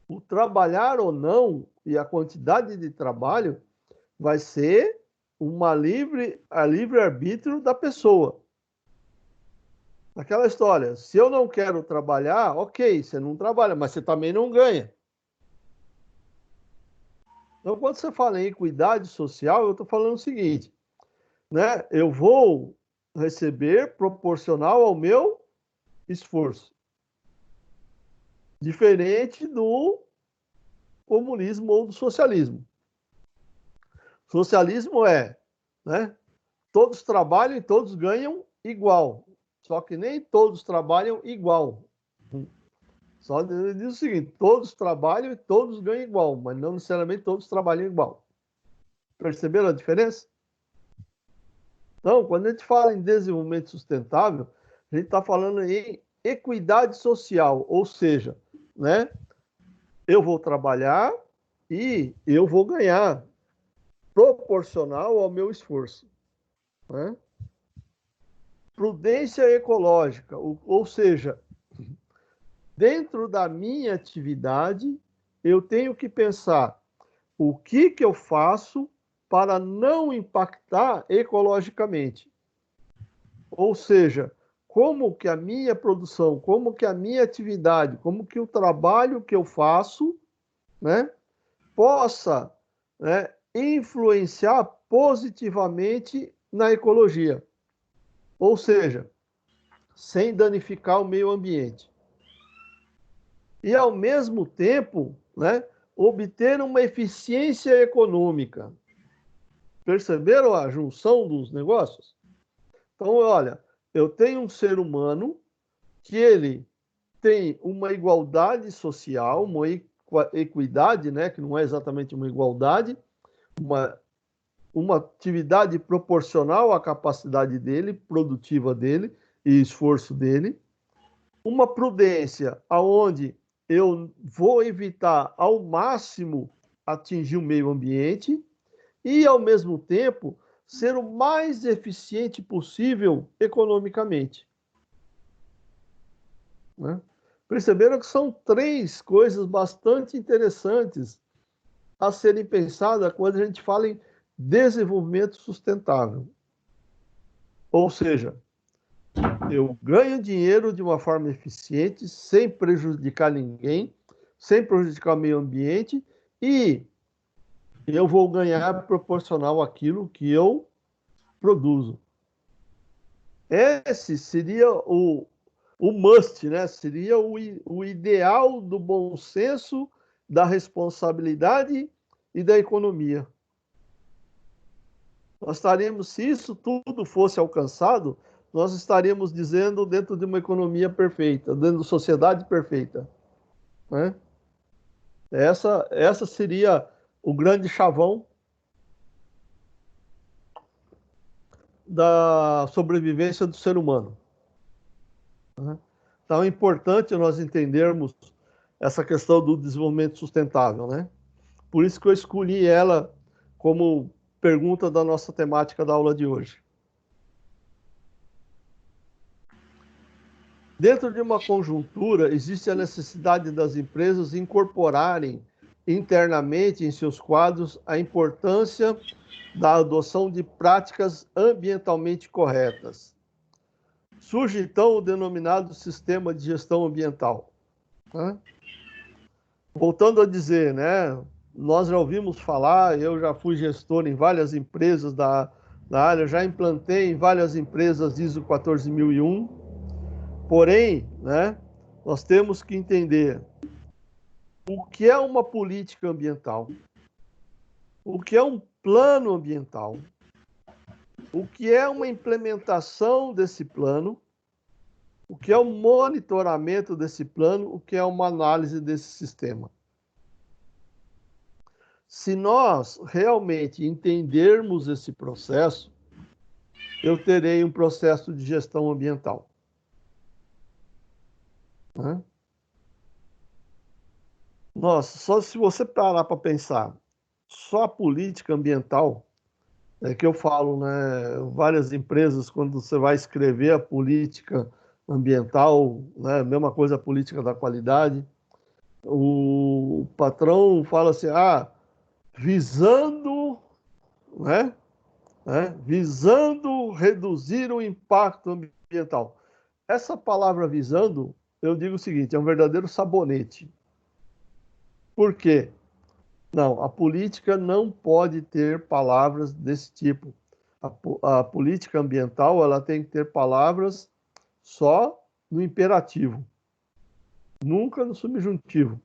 O trabalhar ou não e a quantidade de trabalho vai ser a livre-arbítrio da pessoa. Aquela história, se eu não quero trabalhar, ok, você não trabalha, mas você também não ganha. Então, quando você fala em equidade social, eu estou falando o seguinte, né? Eu vou receber proporcional ao meu esforço. Diferente do comunismo ou do socialismo. Socialismo né? Todos trabalham e todos ganham igual. Só que nem todos trabalham igual. Só diz o seguinte, todos trabalham e todos ganham igual, mas não necessariamente todos trabalham igual. Perceberam a diferença? Então, quando a gente fala em desenvolvimento sustentável, a gente está falando em equidade social, ou seja, né? Eu vou trabalhar e eu vou ganhar proporcional ao meu esforço. Né? Prudência ecológica, ou seja, dentro da minha atividade, eu tenho que pensar o que eu faço para não impactar ecologicamente. Ou seja, como que a minha produção, como que a minha atividade, como que o trabalho que eu faço, né, possa, né, influenciar positivamente na ecologia. Ou seja, sem danificar o meio ambiente. E, ao mesmo tempo, né, obter uma eficiência econômica. Perceberam a junção dos negócios? Então, olha, eu tenho um ser humano que ele tem uma igualdade social, uma equidade, né, que não é exatamente uma igualdade, uma atividade proporcional à capacidade dele, produtiva dele e esforço dele, uma prudência aonde eu vou evitar ao máximo atingir o meio ambiente e, ao mesmo tempo, ser o mais eficiente possível economicamente. Né? Perceberam que são 3 coisas bastante interessantes a serem pensadas quando a gente fala em desenvolvimento sustentável. Ou seja, eu ganho dinheiro de uma forma eficiente, sem prejudicar ninguém, sem prejudicar o meio ambiente, e eu vou ganhar proporcional àquilo que eu produzo. Esse seria o must, né? Seria o ideal do bom senso, da responsabilidade e da economia. Nós estaríamos, se isso tudo fosse alcançado, nós estaríamos dizendo dentro de uma economia perfeita, dentro de uma sociedade perfeita. Né? Essa seria o grande chavão da sobrevivência do ser humano. Né? Então é importante nós entendermos essa questão do desenvolvimento sustentável. Né? Por isso que eu escolhi ela como pergunta da nossa temática da aula de hoje. Dentro de uma conjuntura, existe a necessidade das empresas incorporarem internamente em seus quadros a importância da adoção de práticas ambientalmente corretas. Surge, então, o denominado sistema de gestão ambiental. Né? Voltando a dizer, né, nós já ouvimos falar, eu já fui gestor em várias empresas da área, já implantei em várias empresas ISO 14001, porém, né, nós temos que entender o que é uma política ambiental, o que é um plano ambiental, o que é uma implementação desse plano, o que é o monitoramento desse plano, o que é uma análise desse sistema. Se nós realmente entendermos esse processo, eu terei um processo de gestão ambiental. Né? Nossa, só se você parar para pensar, só a política ambiental, é que eu falo, né, várias empresas, quando você vai escrever a política ambiental, né, mesma coisa a política da qualidade, o patrão fala assim, visando, né, visando reduzir o impacto ambiental. Essa palavra visando, eu digo o seguinte, é um verdadeiro sabonete. Por quê? Não, a política não pode ter palavras desse tipo. A política ambiental, ela tem que ter palavras só no imperativo, nunca no subjuntivo.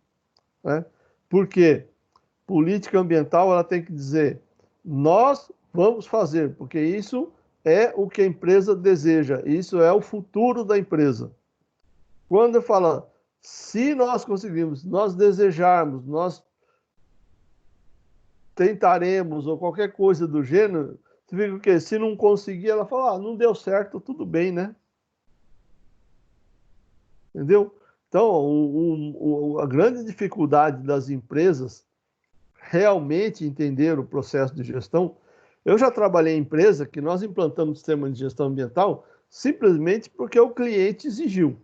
Né? Por quê? Política ambiental, ela tem que dizer, nós vamos fazer, porque isso é o que a empresa deseja, isso é o futuro da empresa. Quando eu falo, se nós conseguirmos, nós desejarmos, nós tentaremos, ou qualquer coisa do gênero, você fica o quê? Se não conseguir, ela fala, não deu certo, tudo bem, né? Entendeu? Então, a grande dificuldade das empresas realmente entender o processo de gestão. Eu já trabalhei em empresa que nós implantamos sistema de gestão ambiental simplesmente porque o cliente exigiu.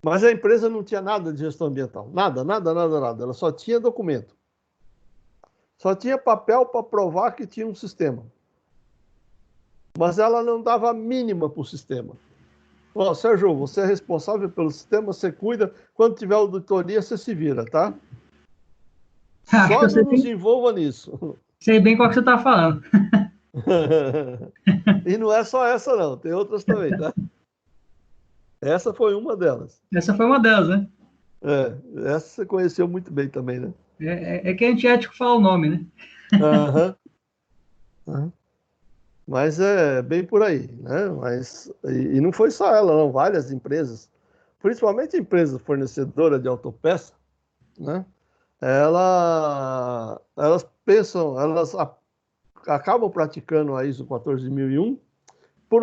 Mas a empresa não tinha nada de gestão ambiental. Nada. Ela só tinha documento. Só tinha papel para provar que tinha um sistema. Mas ela não dava a mínima para o sistema. Sérgio, você é responsável pelo sistema, você cuida. Quando tiver auditoria, você se vira, tá? Só não nos envolva nisso. Sei bem qual que você está falando. E não é só essa, não. Tem outras também, tá? Essa foi uma delas. Essa foi uma delas, né? Essa você conheceu muito bem também, né? É que é antiético falar o nome, né? Mas é bem por aí, né? E não foi só ela, não. Várias empresas, principalmente empresas fornecedoras de autopeça, né? Elas pensam, elas acabam praticando a ISO 14001 por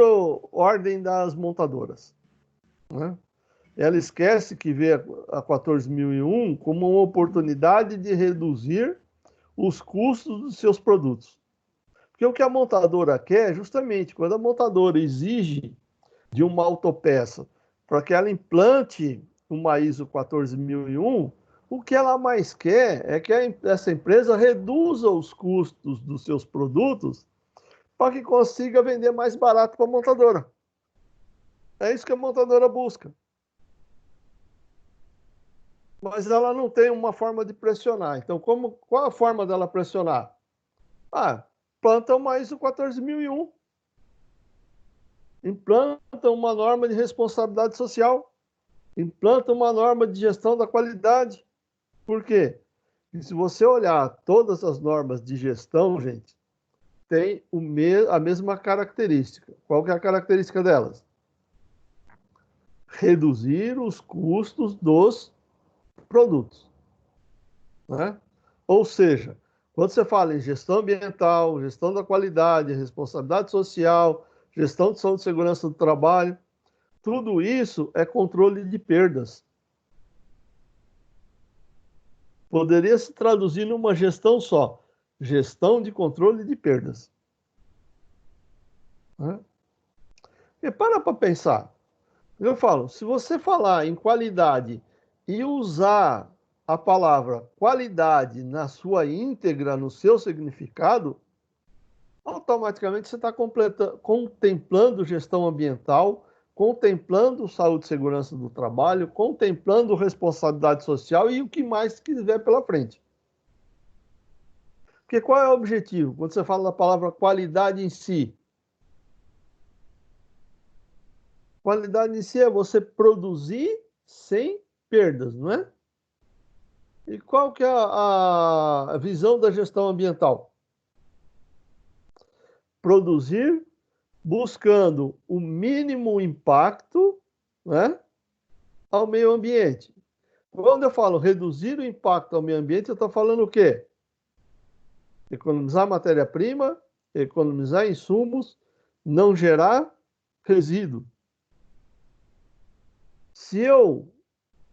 ordem das montadoras. Né? Ela esquece que vê a 14001 como uma oportunidade de reduzir os custos dos seus produtos. Porque o que a montadora quer, justamente, quando a montadora exige de uma autopeça para que ela implante uma ISO 14001, o que ela mais quer é que essa empresa reduza os custos dos seus produtos para que consiga vender mais barato para a montadora. É isso que a montadora busca. Mas ela não tem uma forma de pressionar. Então, qual a forma dela pressionar? Planta uma ISO 14001. Implanta uma norma de responsabilidade social. Implanta uma norma de gestão da qualidade. Por quê? E se você olhar todas as normas de gestão, gente, tem a mesma característica. Qual que é a característica delas? Reduzir os custos dos produtos. Né? Ou seja, quando você fala em gestão ambiental, gestão da qualidade, responsabilidade social, gestão de saúde e segurança do trabalho, tudo isso é controle de perdas. Poderia se traduzir numa gestão só, gestão de controle de perdas. Né? E para pensar. Eu falo, se você falar em qualidade e usar a palavra qualidade na sua íntegra, no seu significado, automaticamente você está contemplando gestão ambiental, contemplando saúde e segurança do trabalho, contemplando responsabilidade social e o que mais quiser pela frente. Porque qual é o objetivo? Quando você fala da palavra qualidade em si, qualidade em si é você produzir sem perdas, não é? E qual que é a visão da gestão ambiental? Produzir buscando o mínimo impacto, né, ao meio ambiente. Quando eu falo reduzir o impacto ao meio ambiente, eu estou falando o quê? Economizar matéria-prima, economizar insumos, não gerar resíduo. Se eu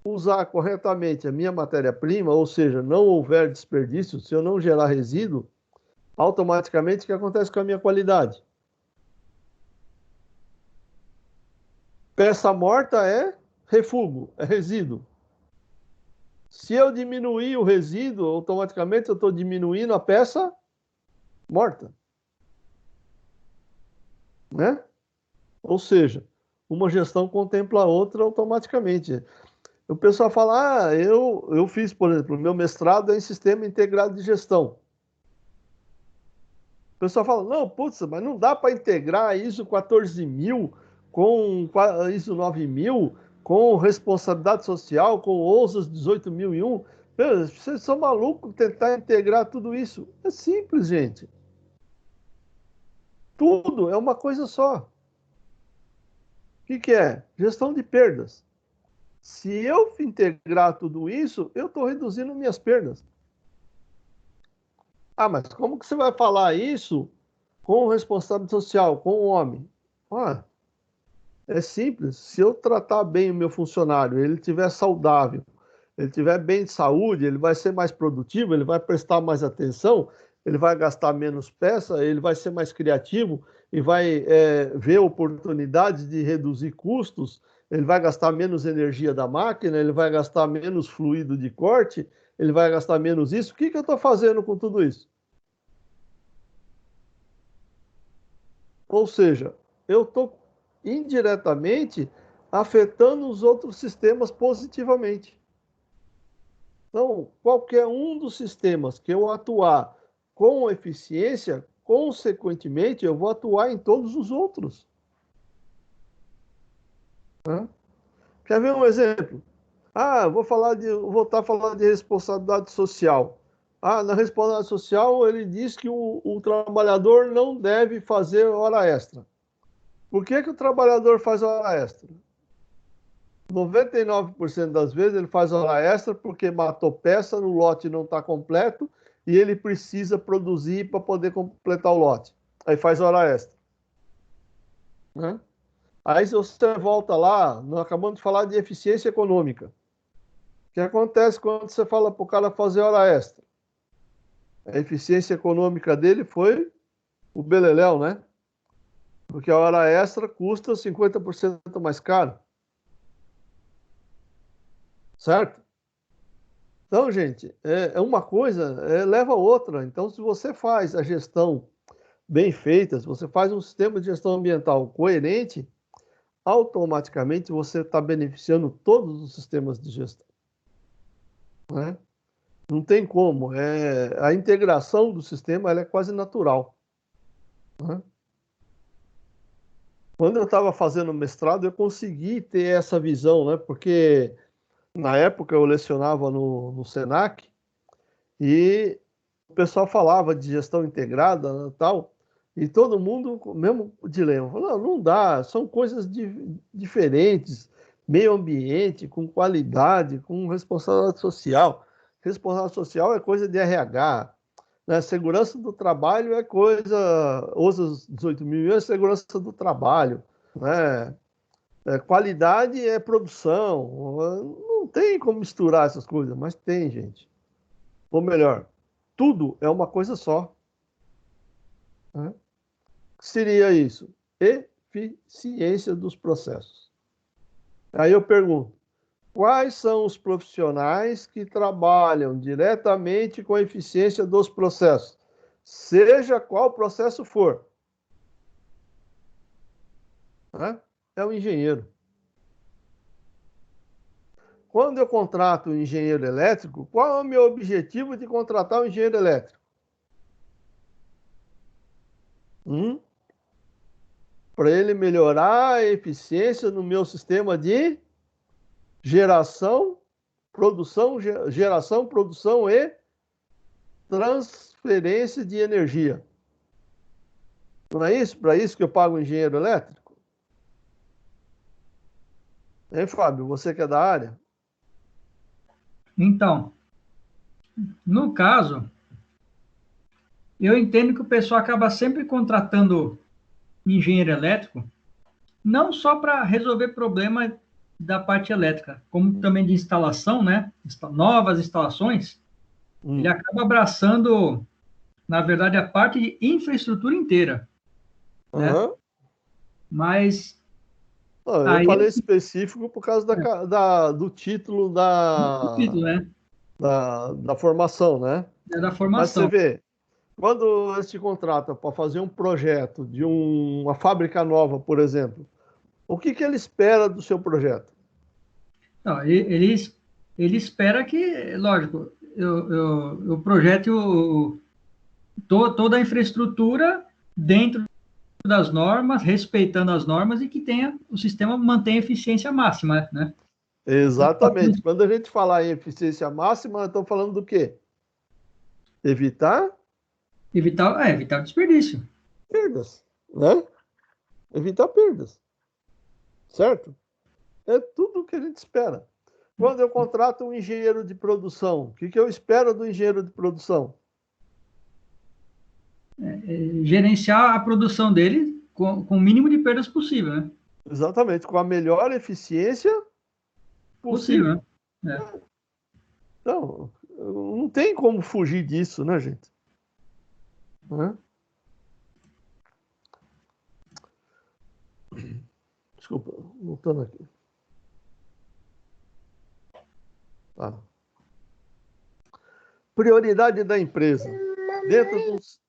usar corretamente a minha matéria-prima, ou seja, não houver desperdício, se eu não gerar resíduo, automaticamente o que acontece com a minha qualidade? Peça morta é refúgio, é resíduo. Se eu diminuir o resíduo, automaticamente eu estou diminuindo a peça morta. Né? Ou seja, uma gestão contempla a outra automaticamente. O pessoal fala, eu fiz, por exemplo, o meu mestrado é em Sistema Integrado de Gestão. O pessoal fala, não, putz, mas não dá para integrar ISO 14000 com ISO 9000, com responsabilidade social, com OSAS 18001. Vocês são malucos tentar integrar tudo isso. É simples, gente. Tudo é uma coisa só. O que é? Gestão de perdas. Se eu integrar tudo isso, eu estou reduzindo minhas perdas. Mas como que você vai falar isso com o responsável social, com o homem? É simples. Se eu tratar bem o meu funcionário, ele estiver saudável, ele estiver bem de saúde, ele vai ser mais produtivo, ele vai prestar mais atenção, ele vai gastar menos peça, ele vai ser mais criativo e vai ver oportunidades de reduzir custos, ele vai gastar menos energia da máquina, ele vai gastar menos fluido de corte, ele vai gastar menos isso. O que eu estou fazendo com tudo isso? Ou seja, eu estou indiretamente afetando os outros sistemas positivamente. Então, qualquer um dos sistemas que eu atuar com eficiência, consequentemente, eu vou atuar em todos os outros. Quer ver um exemplo? Vou voltar a falar de responsabilidade social. Na responsabilidade social, ele diz que o trabalhador não deve fazer hora extra. Por que o trabalhador faz hora extra? 99% das vezes ele faz hora extra porque matou peça, no lote não está completo e ele precisa produzir para poder completar o lote. Aí faz hora extra. Né? Aí se você volta lá, nós acabamos de falar de eficiência econômica. O que acontece quando você fala para o cara fazer hora extra? A eficiência econômica dele foi o beleléu, né? Porque a hora extra custa 50% mais caro. Certo? Então, gente, uma coisa leva a outra. Então, se você faz a gestão bem feita, se você faz um sistema de gestão ambiental coerente, automaticamente você está beneficiando todos os sistemas de gestão. Né? Não tem como. A integração do sistema ela é quase natural. Né? Quando eu estava fazendo mestrado, eu consegui ter essa visão, né? Porque na época eu lecionava no Senac e o pessoal falava de gestão integrada, né, tal, e todo mundo, mesmo dilema, falou, não dá, são coisas diferentes, meio ambiente, com qualidade, com responsabilidade social. Responsabilidade social é coisa de RH, né? Segurança do trabalho é coisa, os 18 mil é segurança do trabalho, né? Qualidade é produção, não tem como misturar essas coisas, mas tem, gente. Ou melhor, tudo é uma coisa só. Né? O que seria isso? Eficiência dos processos. Aí eu pergunto, quais são os profissionais que trabalham diretamente com a eficiência dos processos? Seja qual processo for. Né? É o engenheiro. Quando eu contrato um engenheiro elétrico, qual é o meu objetivo de contratar um engenheiro elétrico? Para ele melhorar a eficiência no meu sistema de geração, produção e transferência de energia. Não é isso? Para isso que eu pago um engenheiro elétrico? Hein, Fábio? Você que é da área? Então, no caso, eu entendo que o pessoal acaba sempre contratando engenheiro elétrico, não só para resolver problema da parte elétrica, como também de instalação, né? Novas instalações, ele acaba abraçando, na verdade, a parte de infraestrutura inteira. Né? Mas... eu falei específico por causa do título né? da formação, né? Da formação. Mas você vê, quando eles te contratam para fazer um projeto de uma fábrica nova, por exemplo, o que ele espera do seu projeto? Não, ele espera que, lógico, eu projete toda a infraestrutura dentro das normas, respeitando as normas e que o sistema mantenha eficiência máxima, né? Exatamente. Quando a gente falar em eficiência máxima, estamos falando do quê? Evitar o desperdício. Perdas, né? Evitar perdas. Certo? É tudo o que a gente espera. Quando eu contrato um engenheiro de produção, o que eu espero do engenheiro de produção? Gerenciar a produção dele com o mínimo de perdas possível, né? Exatamente, com a melhor eficiência possível. Né? Então, não tem como fugir disso, né, gente? Desculpa, voltando aqui. Prioridade da empresa. Dentro dos...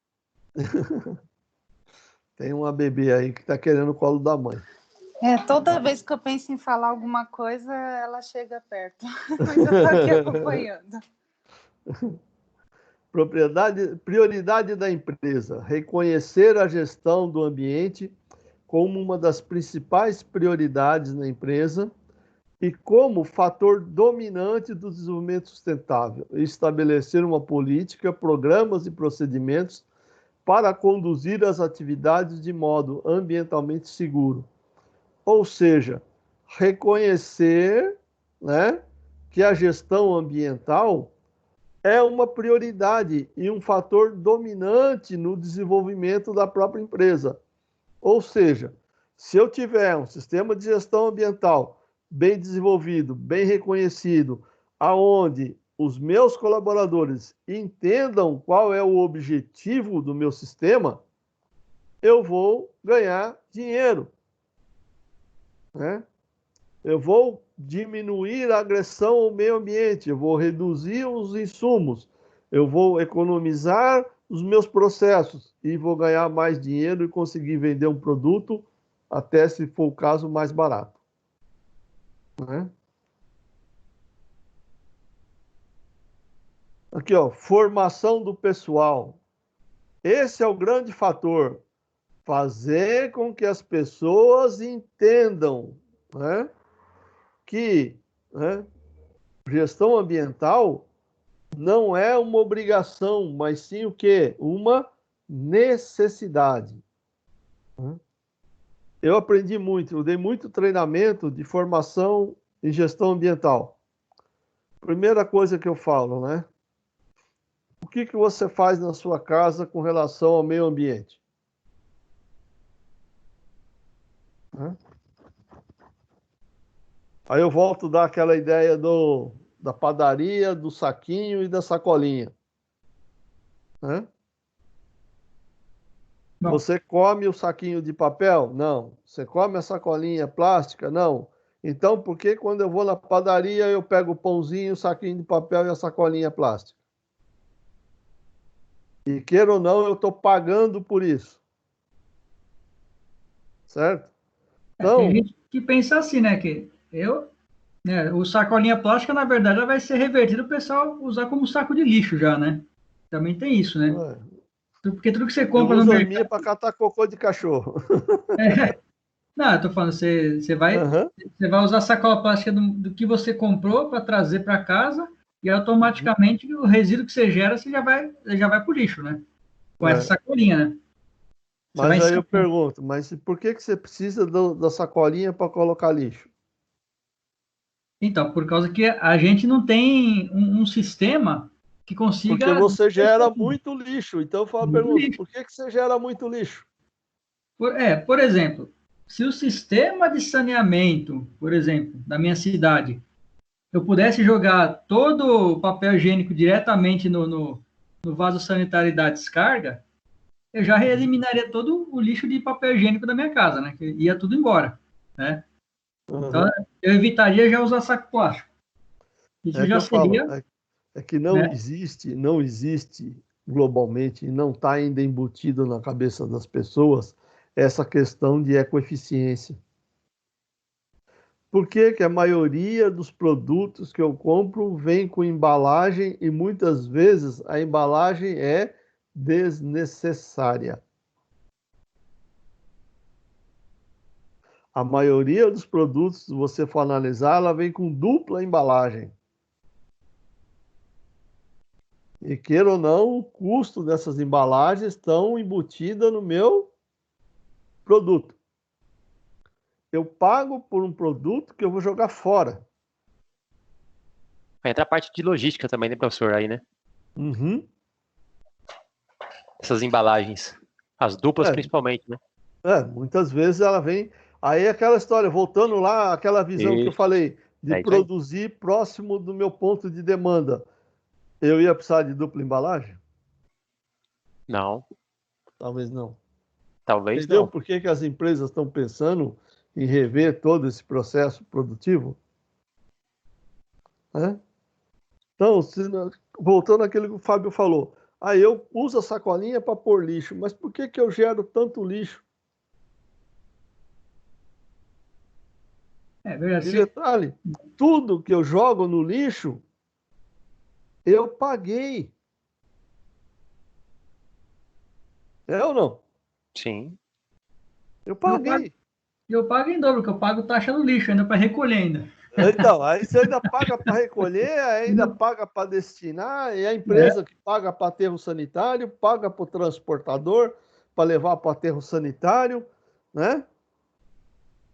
Tem uma bebê aí que está querendo o colo da mãe. Toda vez que eu penso em falar alguma coisa, ela chega perto. Mas eu estou aqui acompanhando. Prioridade da empresa. Reconhecer a gestão do ambiente como uma das principais prioridades na empresa e como fator dominante do desenvolvimento sustentável. Estabelecer uma política, programas e procedimentos para conduzir as atividades de modo ambientalmente seguro. Ou seja, reconhecer, né, que a gestão ambiental é uma prioridade e um fator dominante no desenvolvimento da própria empresa. Ou seja, se eu tiver um sistema de gestão ambiental bem desenvolvido, bem reconhecido, aonde os meus colaboradores entendam qual é o objetivo do meu sistema, eu vou ganhar dinheiro, né? Eu vou diminuir a agressão ao meio ambiente, eu vou reduzir os insumos, eu vou economizar os meus processos e vou ganhar mais dinheiro e conseguir vender um produto, até se for o caso, mais barato, né? Aqui, ó, formação do pessoal. Esse é o grande fator. Fazer com que as pessoas entendam, né, que, né, gestão ambiental não é uma obrigação, mas sim o quê? Uma necessidade. Eu aprendi muito, eu dei muito treinamento de formação em gestão ambiental. Primeira coisa que eu falo, né? O que você faz na sua casa com relação ao meio ambiente? Aí eu volto a dar aquela ideia da padaria, do saquinho e da sacolinha. Bom. Você come o saquinho de papel? Não. Você come a sacolinha plástica? Não. Então, por que quando eu vou na padaria eu pego o pãozinho, o saquinho de papel e a sacolinha plástica? E queira ou não, eu estou pagando por isso. Certo? Então, tem gente que pensa assim, né? Que o sacolinha plástica, na verdade, já vai ser revertido o pessoal usar como saco de lixo já, né? Também tem isso, né? Porque tudo que você compra eu no uso mercado... a minha para catar cocô de cachorro. Não, eu tô falando, você vai usar a sacola plástica do que você comprou para trazer para casa e automaticamente o resíduo que você gera, você já vai pro lixo, né? Com essa sacolinha, né? Mas aí eu pergunto, mas por que você precisa da sacolinha para colocar lixo? Então, por causa que a gente não tem um sistema que consiga... Porque você gera muito lixo. Então eu falo a pergunta, lixo. por que você gera muito lixo? Por exemplo, se o sistema de saneamento, por exemplo, da minha cidade, eu pudesse jogar todo o papel higiênico diretamente no vaso sanitário e dar descarga, eu já eliminaria todo o lixo de papel higiênico da minha casa, né? Que ia tudo embora, né? Então, eu evitaria já usar saco plástico. Isso já seria... É que não existe globalmente, e não está ainda embutido na cabeça das pessoas, essa questão de ecoeficiência. Por que a maioria dos produtos que eu compro vem com embalagem e muitas vezes a embalagem é desnecessária? A maioria dos produtos, se você for analisar, ela vem com dupla embalagem. E queira ou não, o custo dessas embalagens estão embutidas no meu produto. Eu pago por um produto que eu vou jogar fora. Entra a parte de logística também, né, professor? Aí, né? Essas embalagens. As duplas, principalmente, né? Muitas vezes ela vem... Aí aquela história, voltando lá, aquela visão que eu falei, de produzir próximo do meu ponto de demanda. Eu ia precisar de dupla embalagem? Não. Talvez não. Talvez Entendeu não. por que as empresas estão pensando em rever todo esse processo produtivo? Então, voltando àquilo que o Fábio falou, eu uso a sacolinha para pôr lixo, mas por que eu gero tanto lixo? É verdade. E detalhe, tudo que eu jogo no lixo, eu paguei. É ou não? Sim. Eu paguei. Eu pago em dobro, porque eu pago taxa do lixo ainda para recolher ainda. Então, aí você ainda paga para recolher, ainda paga para destinar, e a empresa que paga para aterro sanitário, paga para o transportador para levar para o aterro sanitário, né?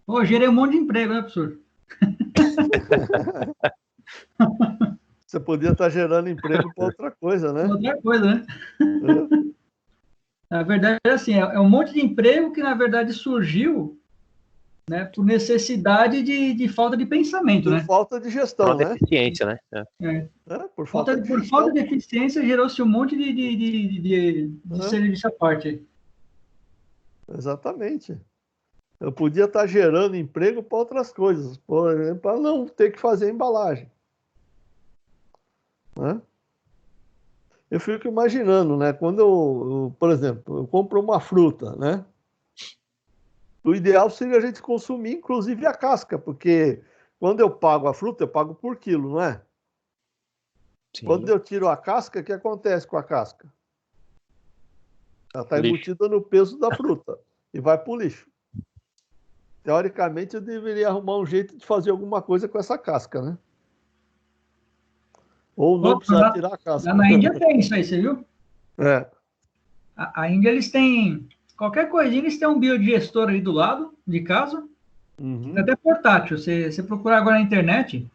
Pô, gerei um monte de emprego, né, professor? Você podia estar gerando emprego para outra coisa, né? Outra coisa, né? Na verdade, assim, é um monte de emprego que, na verdade, surgiu, né, por necessidade de falta de pensamento, Por né? falta de gestão, né? Eficiência, né? Por falta de eficiência, gerou-se um monte de serviço à parte. Exatamente. Eu podia estar gerando emprego para outras coisas, por exemplo, para não ter que fazer embalagem. Né? Eu fico imaginando, né? Quando por exemplo, eu compro uma fruta, né? O ideal seria a gente consumir, inclusive, a casca, porque quando eu pago a fruta, eu pago por quilo, não é? Sim. Quando eu tiro a casca, o que acontece com a casca? Ela está Lixo. embutida no peso da fruta e vai para o lixo. Teoricamente, eu deveria arrumar um jeito de fazer alguma coisa com essa casca, né? Ou não precisar tirar a casca. Lá na Índia tem isso aí, você viu? É. A Índia, eles têm... Qualquer coisinha, eles têm um biodigestor aí do lado de casa. Uhum. É até portátil. Você procurar agora na internet,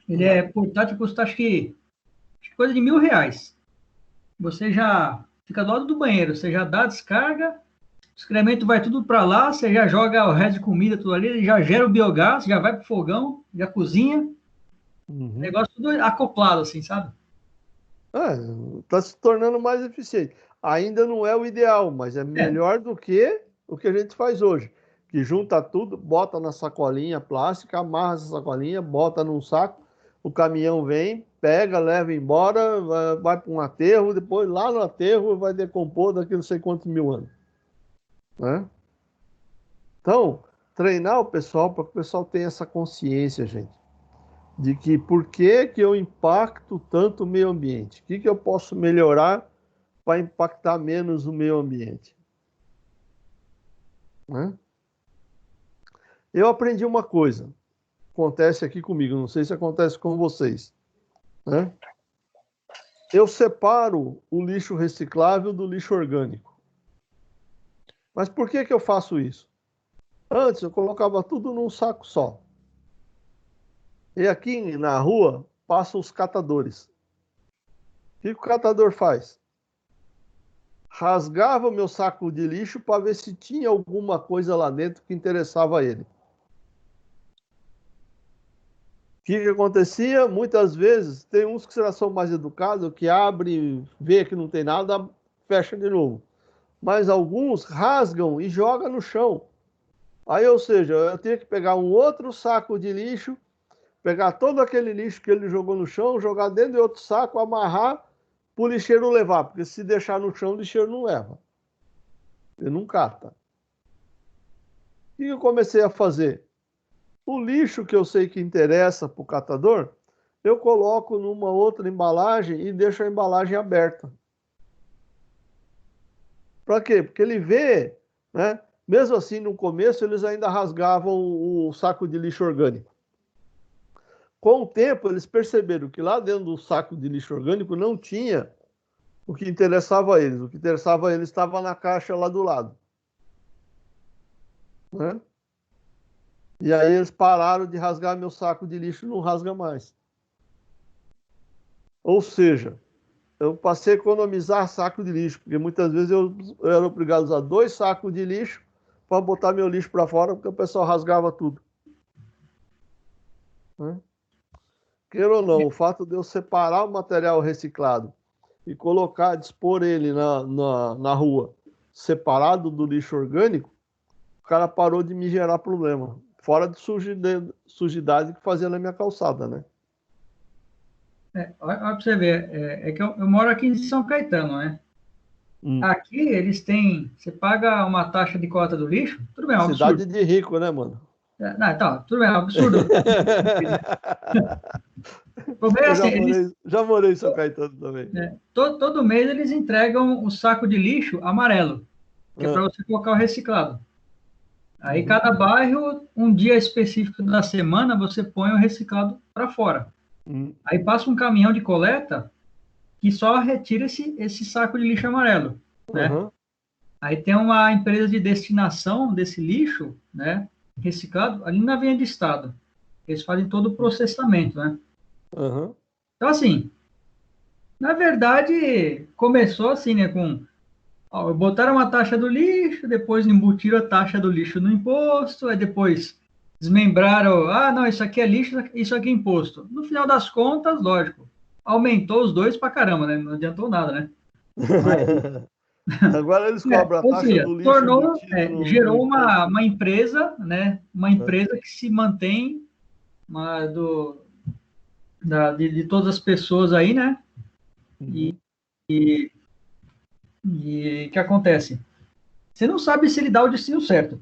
ele é portátil, custa acho que coisa de R$1.000. Você já fica do lado do banheiro, você já dá a descarga, o excremento vai tudo para lá, você já joga o resto de comida tudo ali, ele já gera o biogás, já vai pro fogão, já cozinha. Uhum. Negócio tudo acoplado, assim, sabe? Está se tornando mais eficiente. Ainda não é o ideal, mas é melhor do que o que a gente faz hoje. Que junta tudo, bota na sacolinha plástica, amarra essa sacolinha, bota num saco, o caminhão vem, pega, leva embora, vai para um aterro, depois lá no aterro vai decompor daqui não sei quantos mil anos. Né? Então, treinar o pessoal para que o pessoal tenha essa consciência, gente, de que por que eu impacto tanto o meio ambiente? O que eu posso melhorar para impactar menos o meio ambiente? Né? Eu aprendi uma coisa, acontece aqui comigo, não sei se acontece com vocês. Né? Eu separo o lixo reciclável do lixo orgânico. Mas por que eu faço isso? Antes eu colocava tudo num saco só. E aqui na rua passam os catadores. O que o catador faz? Rasgava o meu saco de lixo para ver se tinha alguma coisa lá dentro que interessava a ele. O que acontecia? Muitas vezes, tem uns que são mais educados, que abre, vê que não tem nada, fecha de novo. Mas alguns rasgam e jogam no chão. Aí, ou seja, eu tenho que pegar um outro saco de lixo, pegar todo aquele lixo que ele jogou no chão, jogar dentro de outro saco, amarrar, para o lixeiro levar, porque se deixar no chão, o lixeiro não leva. Ele não cata. O que eu comecei a fazer? O lixo que eu sei que interessa para o catador, eu coloco numa outra embalagem e deixo a embalagem aberta. Para quê? Porque ele vê, né? Mesmo assim, no começo, eles ainda rasgavam o saco de lixo orgânico. Com o tempo, eles perceberam que lá dentro do saco de lixo orgânico não tinha o que interessava a eles. O que interessava a eles estava na caixa lá do lado. Né? E aí eles pararam de rasgar meu saco de lixo e não rasga mais. Ou seja, eu passei a economizar saco de lixo, porque muitas vezes eu era obrigado a usar 2 sacos de lixo para botar meu lixo para fora, porque o pessoal rasgava tudo. Né? Queira ou não, o fato de eu separar o material reciclado e colocar, dispor ele na rua, separado do lixo orgânico, o cara parou de me gerar problema. Fora de sujidade que fazia na minha calçada, né? Olha para você ver, é que eu moro aqui em São Caetano, né? Aqui eles têm, você paga uma taxa de cota do lixo, tudo bem, é um absurdo. Cidade de rico, né, mano? Não, tá, tudo bem, é um absurdo. O problema é assim, já morei em São Caetano também. Todo mês eles entregam o saco de lixo amarelo, que é para você colocar o reciclado. Aí cada bairro, um dia específico da semana, você põe o reciclado para fora. Aí passa um caminhão de coleta que só retira esse saco de lixo amarelo, né? Aí tem uma empresa de destinação desse lixo, né, reciclado, ali na Avenida do Estado. Eles fazem todo o processamento, né? Então, assim, na verdade, começou assim, né, botaram uma taxa do lixo, depois embutiram a taxa do lixo no imposto, aí depois desmembraram, não, isso aqui é lixo, isso aqui é imposto. No final das contas, lógico, aumentou os dois pra caramba, né? Não adiantou nada, né? Agora eles cobram a Ou taxa seja, do lixo gerou uma empresa, né? Uma empresa que se mantém de todas as pessoas aí, né? E o que acontece? Você não sabe se ele dá o destino certo,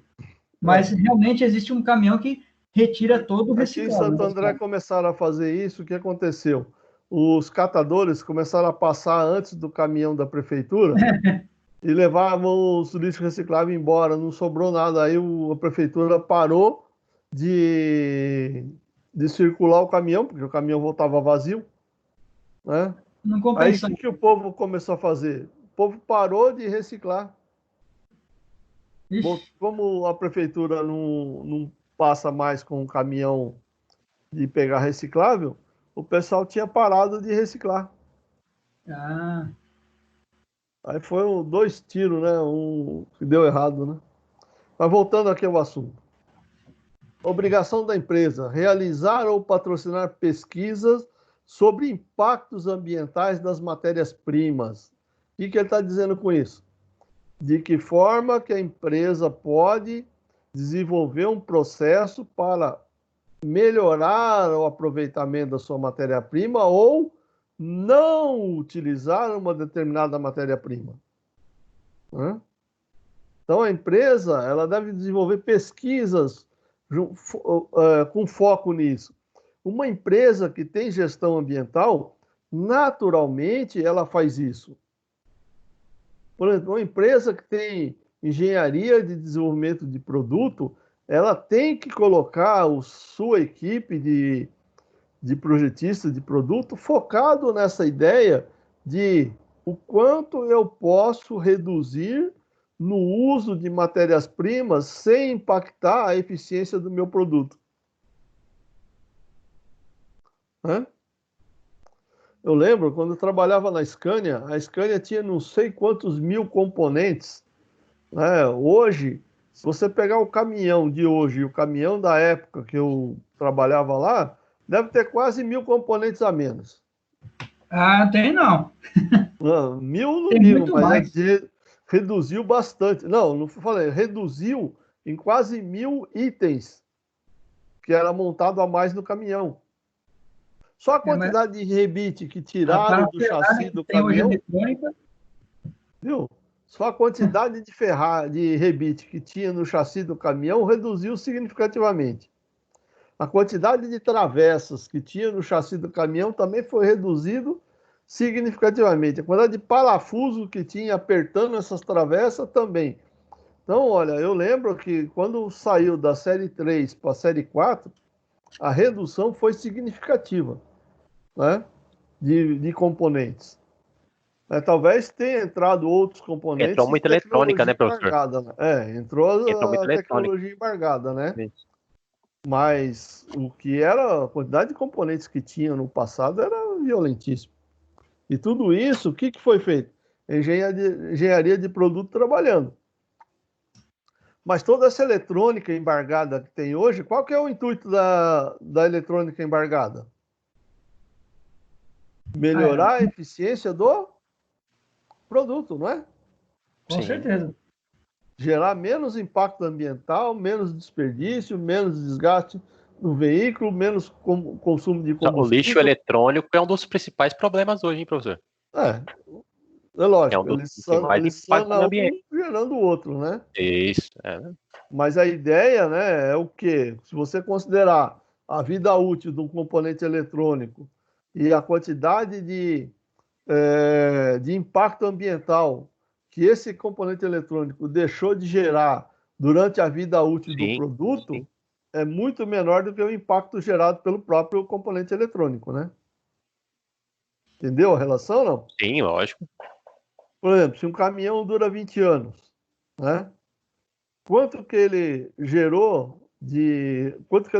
mas realmente existe um caminhão que retira todo o reciclável. Aqui em Santo André começaram a fazer isso. O que aconteceu? Os catadores começaram a passar antes do caminhão da prefeitura e levavam os lixos recicláveis embora. Não sobrou nada. Aí a prefeitura parou de circular o caminhão, porque o caminhão voltava vazio, né? Não Aí compensa. o que o povo começou a fazer? O povo parou de reciclar. Ixi. Como a prefeitura não passa mais com o caminhão de pegar reciclável, o pessoal tinha parado de reciclar. Ah, Aí foi 2 tiros, né? Um que deu errado, né? Mas voltando aqui ao assunto. Obrigação da empresa: realizar ou patrocinar pesquisas sobre impactos ambientais das matérias-primas. O que ele está dizendo com isso? De que forma que a empresa pode desenvolver um processo para melhorar o aproveitamento da sua matéria-prima ou não utilizar uma determinada matéria-prima. Então, a empresa ela deve desenvolver pesquisas com foco nisso. Uma empresa que tem gestão ambiental, naturalmente, ela faz isso. Por exemplo, uma empresa que tem engenharia de desenvolvimento de produto, ela tem que colocar sua equipe de projetistas de produto focado nessa ideia de o quanto eu posso reduzir no uso de matérias-primas sem impactar a eficiência do meu produto. Eu lembro, quando eu trabalhava na Scania, a Scania tinha não sei quantos mil componentes. Hoje, se você pegar o caminhão de hoje e o caminhão da época que eu trabalhava lá, deve ter quase 1000 componentes a menos. Ah, tem não. 1000 não Tem digo, muito mas mais. reduziu bastante. Não falei, reduziu em quase 1000 itens que era montado a mais no caminhão. Só a quantidade de rebite que tiraram do chassi do caminhão, viu? Só a quantidade de rebite que tinha no chassi do caminhão reduziu significativamente. A quantidade de travessas que tinha no chassi do caminhão também foi reduzido significativamente. A quantidade de parafuso que tinha apertando essas travessas também. Então, olha, eu lembro que quando saiu da série 3 para a série 4, a redução foi significativa, né, de componentes. Talvez tenha entrado outros componentes Entrou muita eletrônica, né, professor? Embargada, né? Entrou muita a tecnologia embargada, né? Isso. Mas o que era, a quantidade de componentes que tinha no passado era violentíssimo. E tudo isso, o que foi feito? Engenharia de produto trabalhando. Mas toda essa eletrônica embargada que tem hoje, qual que é o intuito da eletrônica embargada? Melhorar a eficiência do produto, não é? Com certeza. Gerar menos impacto ambiental, menos desperdício, menos desgaste no veículo, menos consumo de combustível. O lixo eletrônico é um dos principais problemas hoje, hein, professor? É lógico, eles sanam um gerando o outro, né? Isso. Mas a ideia, né, é o quê? Se você considerar a vida útil de um componente eletrônico e a quantidade de impacto ambiental que esse componente eletrônico deixou de gerar durante a vida útil do produto, é muito menor do que o impacto gerado pelo próprio componente eletrônico, né? Entendeu a relação, não? Sim, lógico. Por exemplo, se um caminhão dura 20 anos, né? Quanto que ele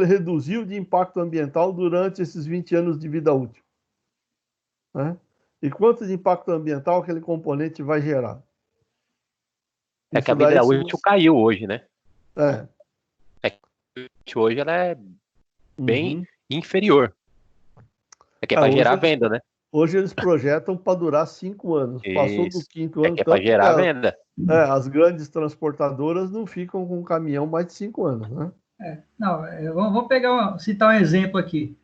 reduziu de impacto ambiental durante esses 20 anos de vida útil? Né? E quanto de impacto ambiental aquele componente vai gerar? É que a vida útil caiu hoje, né? Hoje ela é bem inferior. É que é para gerar venda, né? Hoje eles projetam para durar 5 anos. Passou do Isso. 5º ano, Que é para gerar venda. as grandes transportadoras não ficam com caminhão mais de 5 anos, né? Não, vamos citar um exemplo aqui.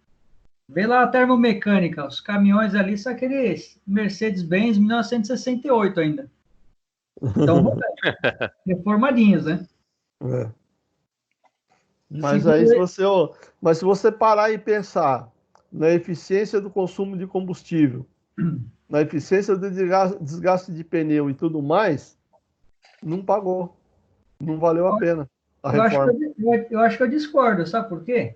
Vê lá a termomecânica, os caminhões ali são aqueles Mercedes-Benz 1968 ainda. Então, reformadinhos, né? É. Mas aí, se você parar e pensar na eficiência do consumo de combustível, na eficiência do desgaste de pneu e tudo mais, não pagou. Não valeu a pena a reforma. Eu acho que eu discordo, sabe por quê?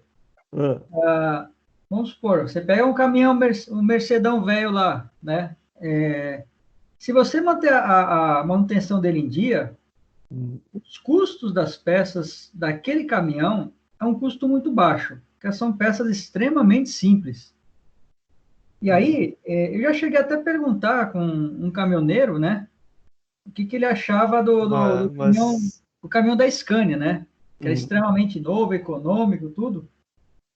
Vamos supor, você pega um caminhão, um Mercedão velho lá, né? Se você manter a manutenção dele em dia, os custos das peças daquele caminhão é um custo muito baixo, porque são peças extremamente simples. E aí, eu já cheguei até a perguntar com um caminhoneiro, né? O que ele achava do caminhão da Scania, né? Que era extremamente novo, econômico, tudo.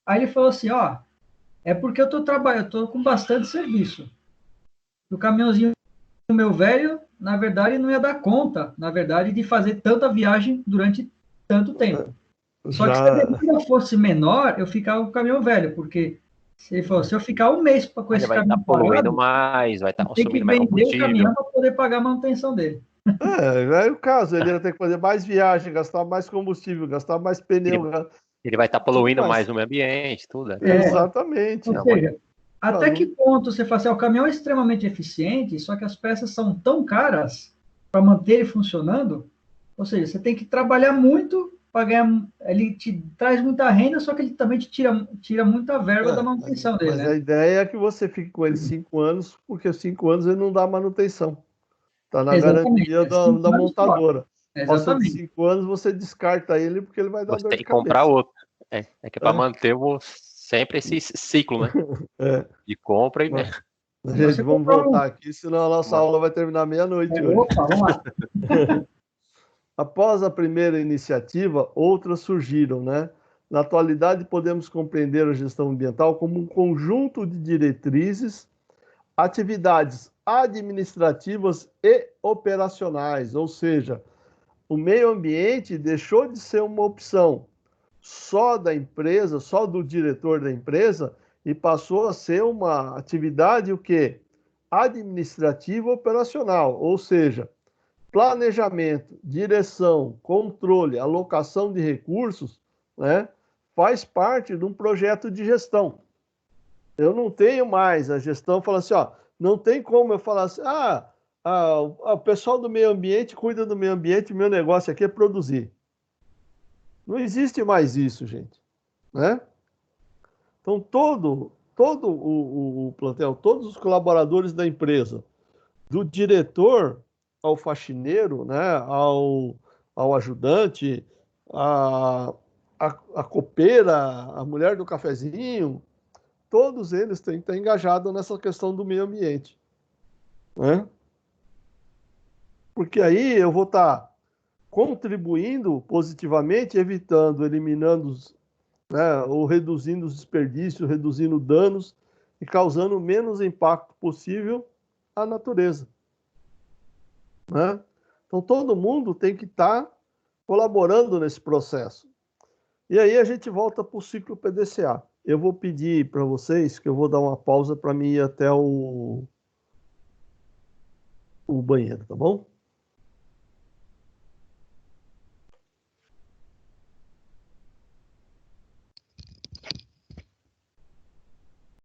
Aí ele falou assim, ó, é porque eu tô com bastante serviço. O caminhãozinho meu velho, na verdade, não ia dar conta, na verdade, de fazer tanta viagem durante tanto tempo. Só que se a demanda fosse menor, eu ficava com o caminhão velho, porque se eu ficar um mês com esse caminhão poluindo mais, vai estar consumindo mais combustível. Tem que vender o caminhão para poder pagar a manutenção dele. É o caso, ele ia ter que fazer mais viagem, gastar mais combustível, gastar mais pneu. Ele vai estar poluindo mais o meio ambiente, tudo. Exatamente. Ou seja, até que ponto você fala assim, o caminhão é extremamente eficiente, só que as peças são tão caras para manter ele funcionando, ou seja, você tem que trabalhar muito para ganhar, ele te traz muita renda, só que ele também te tira muita verba da manutenção dele. Mas a ideia é que você fique com ele 5 anos, porque 5 anos ele não dá manutenção. Está na garantia da montadora. Passa de 5 anos, você descarta ele, porque ele vai dar dor de cabeça. Você tem que comprar outro. É que é para manter sempre esse ciclo, né? De compra e venda. Gente, vamos voltar aqui, senão a nossa aula vai terminar meia-noite hoje. Opa, vamos lá. Após a primeira iniciativa, outras surgiram, né? Na atualidade, podemos compreender a gestão ambiental como um conjunto de diretrizes, atividades administrativas e operacionais, ou seja, o meio ambiente deixou de ser uma opção só da empresa, só do diretor da empresa, e passou a ser uma atividade o quê? Administrativa operacional, ou seja, planejamento, direção, controle, alocação de recursos, né, faz parte de um projeto de gestão. Eu não tenho mais a gestão, fala assim, ó, não tem como eu falar assim, o pessoal do meio ambiente cuida do meio ambiente, meu negócio aqui é produzir. Não existe mais isso, gente, né? Então, todo o plantel, todos os colaboradores da empresa, do diretor ao faxineiro, né, ao ajudante, a copeira, a mulher do cafezinho, todos eles têm que estar engajados nessa questão do meio ambiente, né? Porque aí eu vou estar contribuindo positivamente, evitando, eliminando, né, ou reduzindo os desperdícios, reduzindo danos e causando o menos impacto possível à natureza, né? Então, todo mundo tem que estar colaborando nesse processo. E aí a gente volta para o ciclo PDCA. Eu vou pedir para vocês que eu vou dar uma pausa para mim ir até o banheiro, tá bom?